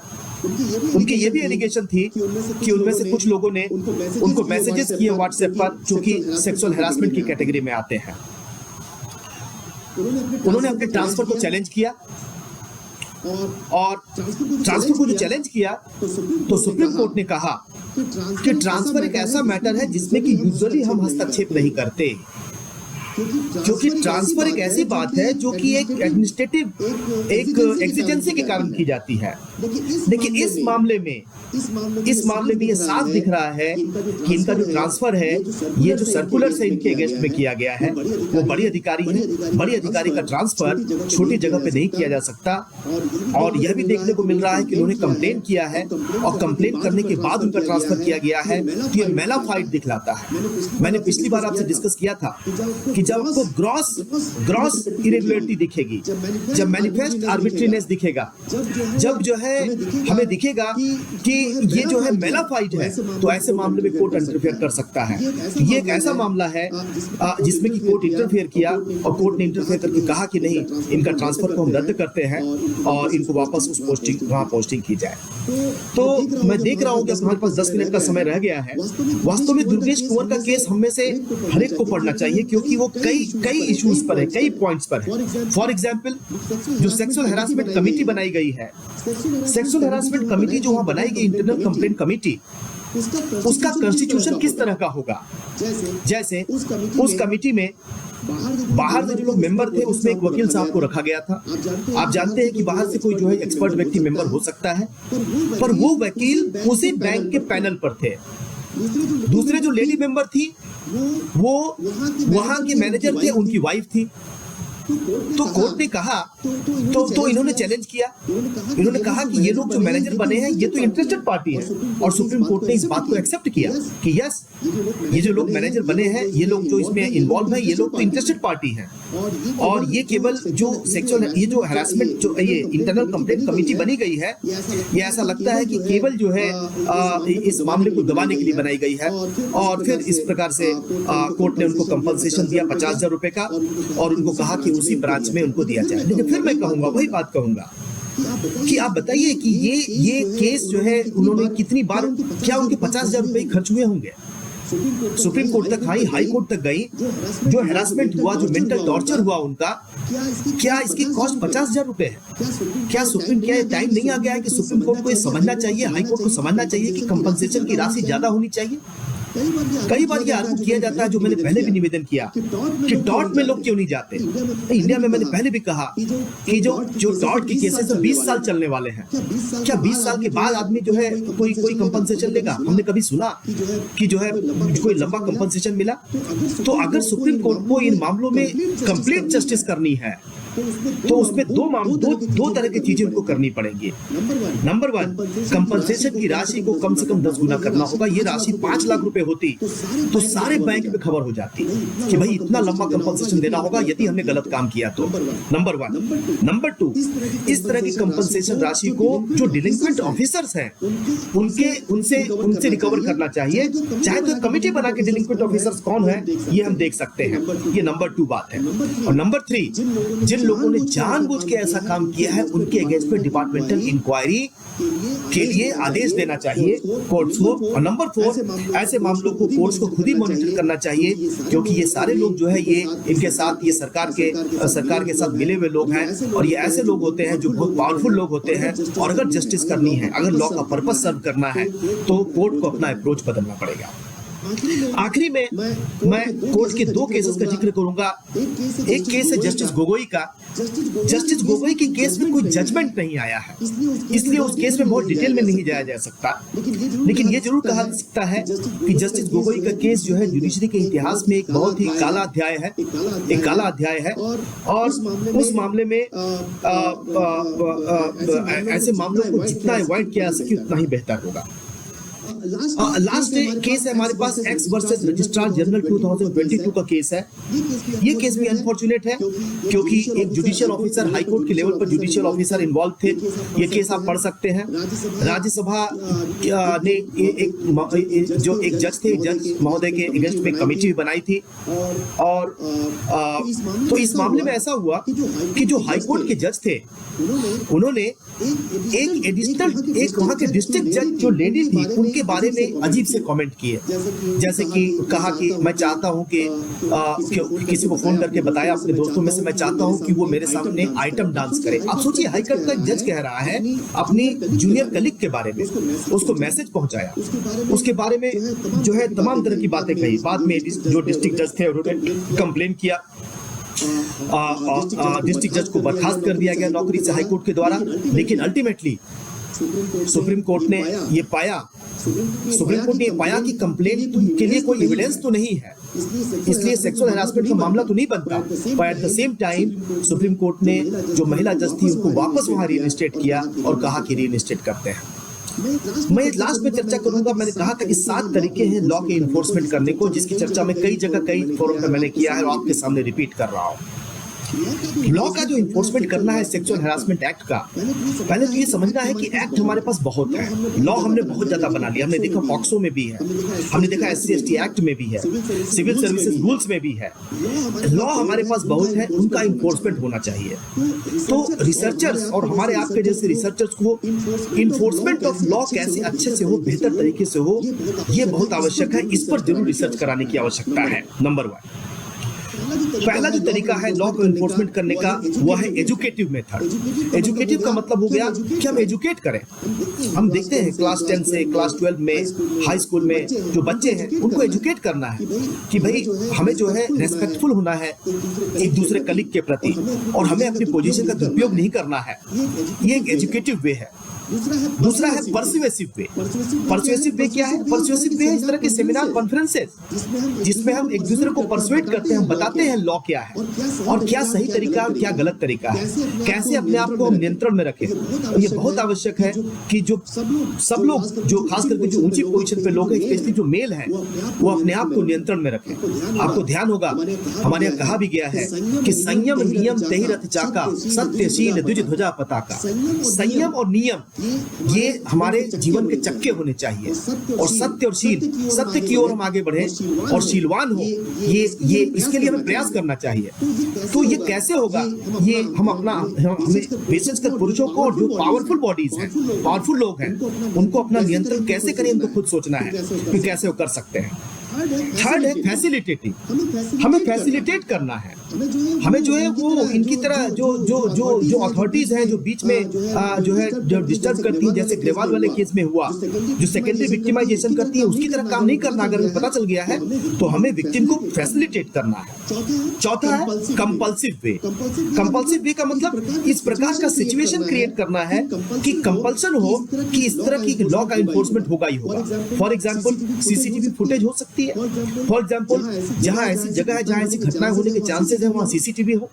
उनकी ये भी एलिगेशन थी कि उनमें से कुछ लोगों ने उनको मैसेजेस किए व्हाट्सएप पर जो कि सेक्सुअल हैरासमेंट की कैटेगरी में आते हैं। उन्होंने अपने ट्रांसफर को चैलेंज किया और ट्रांसफर को जो चैलेंज किया तो सुप्रीम कोर्ट ने कहा कि ट्रांसफर एक ऐसा मैटर है जिसमें कि यूजुअली हम हस्तक्षेप नहीं करते, क्योंकि ट्रांसफर एक ऐसी बात है जो कि एक एडमिनिस्ट्रेटिव एक एग्जिजेंसी के कारण की जाती है। लेकिन इस मामले में ये साफ दिख रहा है कि इनका जो ट्रांसफर है, ये जो सर्कुलर से इनके अगेंस्ट में किया गया है, वो बड़ी अधिकारी है। बड़ी अधिकारी का ट्रांसफर छोटी जगह पे नहीं किया जा सकता। और यह भी देखने को मिल रहा है कि उन्होंने कंप्लेन किया है और कंप्लेन करने के बाद उनका ट्रांसफर किया गया है, तो ये मेलाफाइड दिखलाता है। मैंने पिछली बार आपसे डिस्कस किया था कि जब आपको ग्रॉस इरेगुलरिटी दिखेगी, जब मैनिफेस्ट आर्बिट्रीनेस दिखेगा, जब जो है हमें दिखेगा कि ये जो है मेलाफाइड है, तो ऐसे मामले में कोर्ट इंटरफेयर कर सकता है। ये एक ऐसा मामला है जिसमें कि कोर्ट इंटरफेयर किया और कोर्ट ने इंटरफेयर करके कहा कि नहीं, इनका ट्रांसफर को हम रद्द करते हैं और इनको वापस उस वहां पोस्टिंग की जाए। तो मैं देख रहा हूं कि हमारे पास 10 मिनट का समय रह गया है। वास्तव में दुर्गेश कुंवर का केस हम में से हर एक को पढ़ना चाहिए, क्योंकि वो कई इश्यूज पर है, कई पॉइंट्स पर है। फॉर एग्जाम्पल, जो सेक्सुअल हैरासमेंट कमेटी बनाई गई है, सेक्सुअल हैरासमेंट कमेटी जो वहां बनाई गई, इंटरनल कंप्लेंट कमेटी, उसका कॉन्स्टिट्यूशन किस तरह का होगा? जैसे उस कमेटी में बाहर से जो लोग मेंबर थे, उसमें एक वकील साहब को रखा गया था। आप जानते हैं कि बाहर से कोई जो है एक्सपर्ट व्यक्ति मेंबर हो सकता है, पर वो वकील उसी बैंक के पैनल पर थे। दूसरे जो लेडी मेंबर थी वो वहां के मैनेजर थे, उनकी वाइफ थी। तो कोर्ट ने कहा, तो इन्होंने चैलेंज किया, इन्होंने कहा कि ये लोग जो मैनेजर बने हैं ये तो इंटरेस्टेड पार्टी है। और सुप्रीम कोर्ट ने इस बात को एक्सेप्ट किया कि यस, ये जो लोग मैनेजर बने हैं, ये लोग जो इसमें इन्वॉल्व है, ये लोग तो इंटरेस्टेड पार्टी हैं। और ये केवल जो सेक्सुअल, ये जो हैरासमेंट, जो ये इंटरनल कंप्लेंट कमेटी बनी गई है, ये ऐसा लगता है कि केवल जो है इस मामले को दबाने के लिए बनाई गई है। और फिर इस प्रकार से कोर्ट ने उनको कंपनसेशन दिया 50,000 रुपए का और उनको कहा कि उसी ब्रांच में उनको दिया जाए। लेकिन फिर मैं कहूंगा, वही बात कहूंगा कि आप बताइए कि ये केस जो है उन्होंने कितनी बार, क्या उनके 50,000 रुपए खर्च हुए होंगे? सुप्रीम कोर्ट तक आई, हाई कोर्ट तक गई, जो हैरासमेंट हुआ, जो मेंटल टॉर्चर हुआ उनका, क्या इसकी कॉस्ट 50,000 रुपए है? क्या टाइम नहीं आ गया है कि सुप्रीम कोर्ट को ये समझना चाहिए, हाई कोर्ट को समझना चाहिए कि कंपनसेशन की राशि ज्यादा होनी चाहिए? कई बार ये आरोप किया जाता है, जो मैंने पहले भी निवेदन किया, कि टॉर्ट में लोग क्यों नहीं जाते। इंडिया में मैंने पहले भी कहा कि जो टॉर्ट के केसेस 20 साल चलने वाले हैं, क्या 20 साल के बाद आदमी जो है कोई कंपनसेशन लेगा? हमने कभी सुना कि जो है कोई लंबा कंपनसेशन मिला? तो अगर सुप्रीम कोर्ट को इन मामलों में कंप्लीट जस्टिस करनी है, तो उसमें दो तरह की चीजें उनको करनी पड़ेंगी। नंबर 1, कंपनसेशन की राशि को कम से कम 10 गुना करना होगा। ये राशि 5 लाख रुपए होती तो सारे बैंक में खबर हो जाती कि भाई इतना लंबा कंपनसेशन देना होगा यदि हमने गलत काम किया तो। नंबर 1। नंबर 2, इस तरह की कंपनसेशन राशि को जो डिलिंक्वेंट ऑफिसर्स हैं उनसे रिकवर करना चाहिए, चाहे तो कमेटी बना के डिलिंक्वेंट ऑफिसर्स कौन है ये हम देख सकते हैं। ये नंबर 2 बात है। और नंबर 3, जिन लोगों ने जानबूझ के ऐसा काम किया है उनके अगेंस्ट में डिपार्टमेंटल इंक्वायरी के लिए आदेश देना चाहिए कोर्ट्स को। और नंबर 4, ऐसे मामलों को कोर्ट्स को खुद ही मॉनिटर करना चाहिए, क्योंकि ये सारे लोग जो है ये इनके साथ, ये सरकार के साथ मिले हुए लोग हैं और ये ऐसे लोग होते हैं जो बहुत पावरफुल लोग होते हैं। और अगर जस्टिस करनी है, अगर लॉ का पर्पस सर्व करना है, तो कोर्ट को अपना अप्रोच बदलना पड़ेगा। आखिरी में मैं कोर्ट के 2 केसेस का जिक्र करूंगा। एक केस है जस्टिस गोगोई का। जस्टिस गोगोई के केस में कोई जजमेंट नहीं आया है, इसलिए उस केस में बहुत डिटेल में नहीं जाया जा सकता। लेकिन ये जरूर कहा जा सकता है कि जस्टिस गोगोई का केस जो है जुडिशरी के इतिहास में एक बहुत ही काला अध्याय है, एक काला अध्याय है। और उस मामले में ऐसे मामलों को जितना अवॉइड किया जा सके उतना ही बेहतर होगा। लास्ट केस है हमारे पास एक्स वर्सेस रजिस्ट्रार जनरल 2022 का केस है। ये केस भी अनफॉर्चुनेट है क्योंकि एक जुडिशियल ऑफिसर हाई कोर्ट के लेवल पर जुडिशियल ऑफिसर इन्वॉल्व थे। ये केस आप पढ़ सकते हैं। राज्यसभा ने जो एक जज थे, जज महोदय के अगेंस्ट में कमेटी भी बनाई थी और तो इस मामले में ऐसा हुआ कि जो हाई कोर्ट के जज थे उन्होंने एक एडिशनल एक वहां के डिस्ट्रिक्ट जज जो लेडी थी उनके बारे में अजीब से कमेंट किए, जैसे कि कहा कि मैं चाहता हूं कि किसी को फोन करके बताया अपने दोस्तों में से, मैं चाहता हूं कि वो मेरे सामने आइटम डांस करे। आप सोचिए हाई कोर्ट का जज कह रहा है अपनी जूनियर कलीग के बारे में, उसको मैसेज पहुंचाया, उसके बारे में जो है तमाम तरह की बातें कही। बाद में जो डिस्ट्रिक्ट जज थे उन्होंने कंप्लेन किया, डिस्ट्रिक्ट जज को बर्खास्त कर दिया गया नौकरी से हाई कोर्ट के द्वारा। लेकिन अल्टीमेटली सुप्रीम कोर्ट ने ये पाया कि कंप्लेंट के लिए कोई एविडेंस तो नहीं है, इसलिए सेक्सुअल हैरासमेंट का मामला तो नहीं बनता। पर at the same time supreme court ने जो महिला जज थी उनको वापस वहां रीइंस्टेट किया और कहा कि रीइंस्टेट करते हैं। मैं लास्ट में चर्चा करूंगा। मैंने कहा था कि 7 तरीके हैं लॉ के इन्फोर्समेंट करने को, जिसकी चर्चा मैं कई जगह कई फोरम पे मैंने किया है और आपके सामने रिपीट कर रहा हूं। लॉ का जो इन्फोर्समेंट करना है सेक्सुअल हैरासमेंट एक्ट का, पहले तो ये समझना है कि एक्ट हमारे पास बहुत है। लॉ हमने बहुत ज्यादा बना लिया, हमने देखा पॉक्सो में भी है, हमने देखा SC/ST एक्ट में भी है, सिविल सर्विसेज रूल्स में भी है। लॉ हमारे पास बहुत है, उनका इन्फोर्समेंट होना चाहिए। तो रिसर्चर्स और हमारे आपके जैसे रिसर्चर्स को इन्फोर्समेंट ऑफ लॉ कैसे अच्छे से हो, बेहतर तरीके से हो, ये बहुत आवश्यक है। इस पर जरूर रिसर्च कराने की आवश्यकता है। नंबर 1, पहला जो तरीका है लॉ को इन्फोर्समेंट करने का वो है एजुकेटिव मेथड। एजुकेटिव का मतलब हो गया कि हम एजुकेट करें। हम देखते हैं क्लास 10 से क्लास 12 में, हाई स्कूल में जो बच्चे हैं उनको एजुकेट करना है कि भाई हमें जो है रेस्पेक्टफुल होना है एक दूसरे कलीग के प्रति और हमें अपनी पोजीशन का दुरुपयोग नहीं करना है। ये एक एजुकेटिव वे है। दूसरा है परसुएसिव वे। परसुएसिव वे क्या है? परसुएसिव वे इस तरह के सेमिनार कॉन्फ्रेंसेस जिसमें हम एक दूसरे को परसुएट करते हैं, हम बताते हैं लॉ क्या है और क्या सही तरीका और क्या गलत तरीका है, कैसे अपने आप को हम नियंत्रण में रखें। ये बहुत आवश्यक है कि जो सब लोग जो खास करके जो ऊंची पोजीशन पे लोग हैं, स्पेशली जो मेल हैं, वो अपने आप को नियंत्रण में रखें। आपको ध्यान होगा हमारे यहाँ कहा भी गया है कि संयम नियम तहि रथ चाका, सत्यशील द्विज ध्वजा पताका। संयम और नियम ये हमारे जीवन के चक्के होने चाहिए और सत्य और शील, सत्य की ओर हम आगे बढ़े और शीलवान हो, ये इसके लिए हमें प्रयास करना चाहिए। तो ये कैसे होगा? ये हमें विशेषकर पुरुषों को और जो पावरफुल बॉडीज हैं, पावरफुल लोग हैं, उनको अपना नियंत्रण कैसे करें इनको खुद सोचना है कि कैसे वो कर सकते हैं। थर्ड है फैसिलिटेटिंग। हमें फैसिलिटेट करना है। हमें जो है वो इनकी तरह जो अथॉरिटीज हैं जो बीच में जो है जो डिस्टर्ब करती हैं, जैसे ग्रेवाल वाले केस में हुआ, जो सेकेंडरी विक्टिमाइजेशन करती है, उसकी तरह काम नहीं करना। अगर हमें पता चल गया है तो हमें विक्टिम को फैसिलिटेट करना है। चौथा है कंपल्सिव वे। कंपल्सिव वे का मतलब इस प्रकार का सिचुएशन क्रिएट करना है कि कंपल्सन हो कि इस तरह की लॉ का इन्फोर्समेंट होगा ही होगा। फॉर एग्जाम्पल CCTV फुटेज हो सकती है। फॉर एग्जाम्पल जहां ऐसी जगह है जहां ऐसी घटनाएं होने के चांसेस है वहां CCTV हो।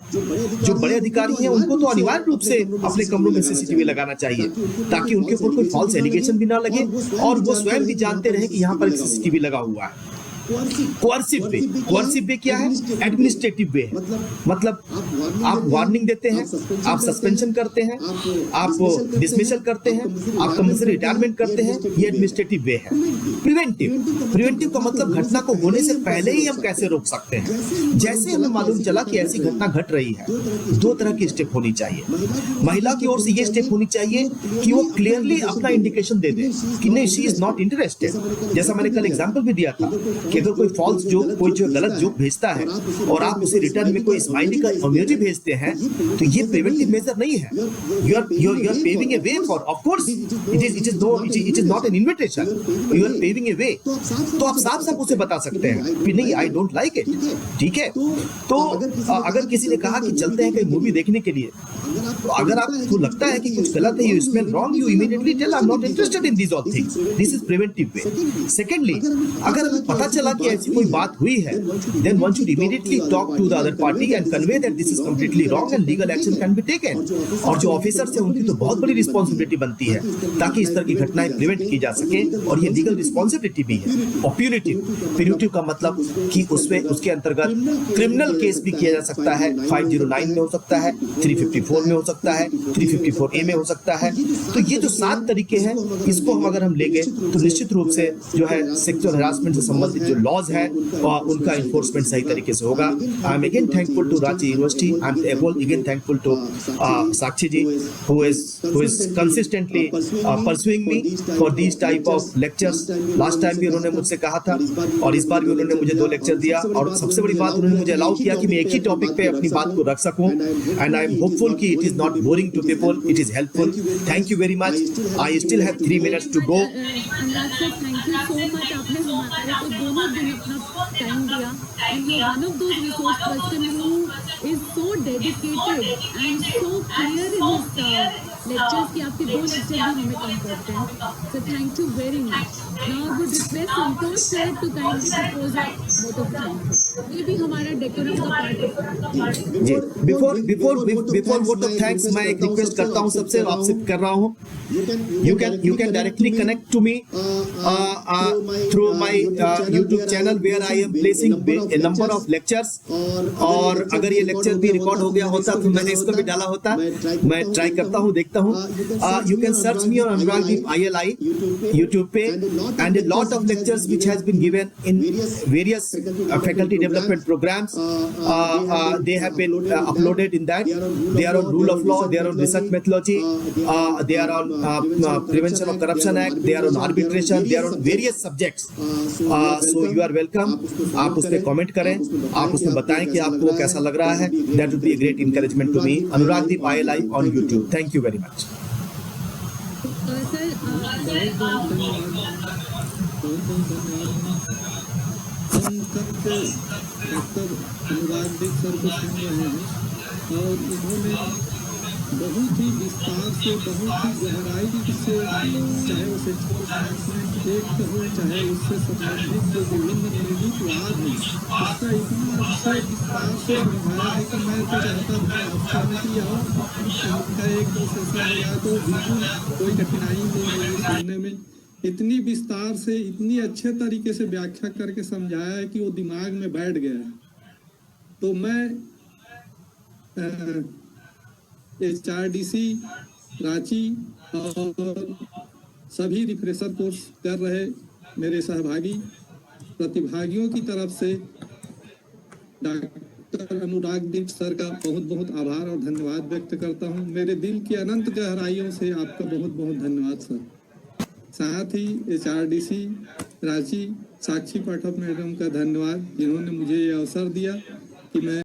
जो बड़े अधिकारी हैं उनको तो अनिवार्य रूप से अपने कमरों में CCTV लगाना चाहिए ताकि उनके ऊपर कोई फॉल्स एलिगेशन भी ना लगे और वो स्वयं भी जानते रहे कि यहाँ पर एक CCTV लगा हुआ है। कोअर्सिव वे। कोअर्सिव वे क्या है? एडमिनिस्ट्रेटिव वे है। मतलब आप वार्निंग देते हैं, आप सस्पेंशन करते हैं, आप डिसमिसल करते हैं, आप कंपल्सरी रिटायरमेंट करते हैं, ये एडमिनिस्ट्रेटिव वे है। प्रिवेंटिव का मतलब घटना को होने से पहले ही हम कैसे रोक सकते हैं। जैसे हमें मालूम चला कि ऐसी घटना घट रही है, 2 तरह की स्टेप होनी चाहिए। महिला की ओर से ये स्टेप होनी चाहिए कि वो क्लियरली अपना इंडिकेशन दे दे कि नहीं, शी इज नॉट इंटरेस्टेड। जैसा मैंने कल एग्जांपल भी दिया था कि अगर कोई फॉल्स जोक, कोई जो गलत जोक भेजता है और आप उसे रिटर्न में कोई स्माइली का इमोजी भेजते हैं तो ये प्रिवेंटिव मेजर नहीं है। You are paving a way for, of course it is not an invitation, you are paving a way. तो आप साफ साफ उसे बता सकते हैं कि नहीं, आई डोंट लाइक इट। ठीक है, तो अगर किसी ने कहा कि चलते हैं कहीं मूवी देखने के लिए, तो अगर आपको लगता है कि कुछ गलत है, you smell wrong, you immediately tell I am not interested in this all things. This is preventive way. Secondly, अगर पता चला चला कि ऐसी कोई बात हुई है, then one should immediately talk to the other party and convey that this is completely wrong and legal action can be taken. और जो ऑफिसर्स हैं उनकी तो बहुत बड़ी रिस्पॉन्सिबिलिटी बनती है ताकि इस तरह की घटनाएं प्रिवेंट की जा सके, और ये लीगल रिस्पॉन्सिबिलिटी भी है. और प्यूनिटिव का मतलब कि उसमें उसके अंतर्गत क्रिमिनल केस भी किया जा सकता है. 509 में हो सकता है, 354 में हो सकता है, 354A में हो सकता है. तो ये जो 7 तरीके हैं, इसको हम अगर हम लेंगे तो निश्चित रूप से जो है सेक्सुअल हरासमेंट से संबंधित जो लॉज है उनका इन्फोर्समेंट सही तरीके से होगा. I am again thankful to Ranchi university. I am again thankful to Sakshi ji who is consistently pursuing me for these type of lectures. Last time भी उन्होंने मुझसे कहा था और इस बार भी उन्होंने मुझे 2 लेक्चर दिया, और सबसे बड़ी बात उन्होंने मुझे अलाउ किया कि मैं एक ही टॉपिक पे अपनी बात को रख सकूं. एंड आई एम होपफुल कि it is not boring to people, it is helpful. Thank you very much. I still have 3 minutes to go. Anurag sir, thank you so much. आपने हमारे को दोनों दिन अपना टाइम दिया, and you one of those resource person who is so dedicated and so clear in his lectures कि आपके 2 lecture भी हमें कम करते हैं. So thank you very much. Now I would request Santosh sir to kindly propose a vote of thanks. ये भी हमारा डेकोरम का पार्ट है. जी, बिफोर वोट ऑफ थैंक्स मैं एक रिक्वेस्ट करता हूं सबसे, आपसे कर रहा हूं. You can directly connect to me through my YouTube channel where I am placing a number of lectures. और अगर ये लेक्चर भी रिकॉर्ड हो गया होता तो मैंने इसको भी डाला होता. मैं ट्राई करता हूँ, देखता हूँ. You can search me on Anuragdeep ILI YouTube पे, and a lot of lectures which has been given in various faculty development programs. They have been uploaded in that. They are on rule of law, they are on research methodology, they are on Prevention of Corruption Act, they are on arbitration, they are on various subjects. So you are welcome. आप उस पे comment करें, आप उसमें बताएं कि आपको वो कैसा लग रहा है. That would be a great encouragement to me. Anuragdeep ILI on YouTube. Thank you very much. Sir हम कब डॉक्टर अनुरागदीप सर को सुन रहे हैं, और इन्होंने बहुत ही विस्तार से, बहुत ही गहराई से, चाहे वो सेक्सुअल हरासमेंट एक्ट हो, चाहे उससे संबंधित जो विभिन्न पीड़ित वाद हैं, उसका इतना अच्छा विस्तार से समझाया है कि मैं तो चाहता था हफ्ता में कि आपका 1-2 सेशन हो गया तो बिल्कुल कोई कठिनाई नहीं है सुनने में. इतनी विस्तार से, इतनी अच्छे तरीके से व्याख्या करके समझाया है कि वो दिमाग में बैठ गया है. तो मैं HRDC रांची और सभी रिफ्रेशर कोर्स कर रहे मेरे सहभागी प्रतिभागियों की तरफ से डॉक्टर अनुरागदीप सर का बहुत बहुत आभार और धन्यवाद व्यक्त करता हूं. मेरे दिल की अनंत गहराइयों से आपका बहुत बहुत धन्यवाद सर. साथ ही HRDC रांची साक्षी पाठक मैडम का धन्यवाद, जिन्होंने मुझे ये अवसर दिया कि मैं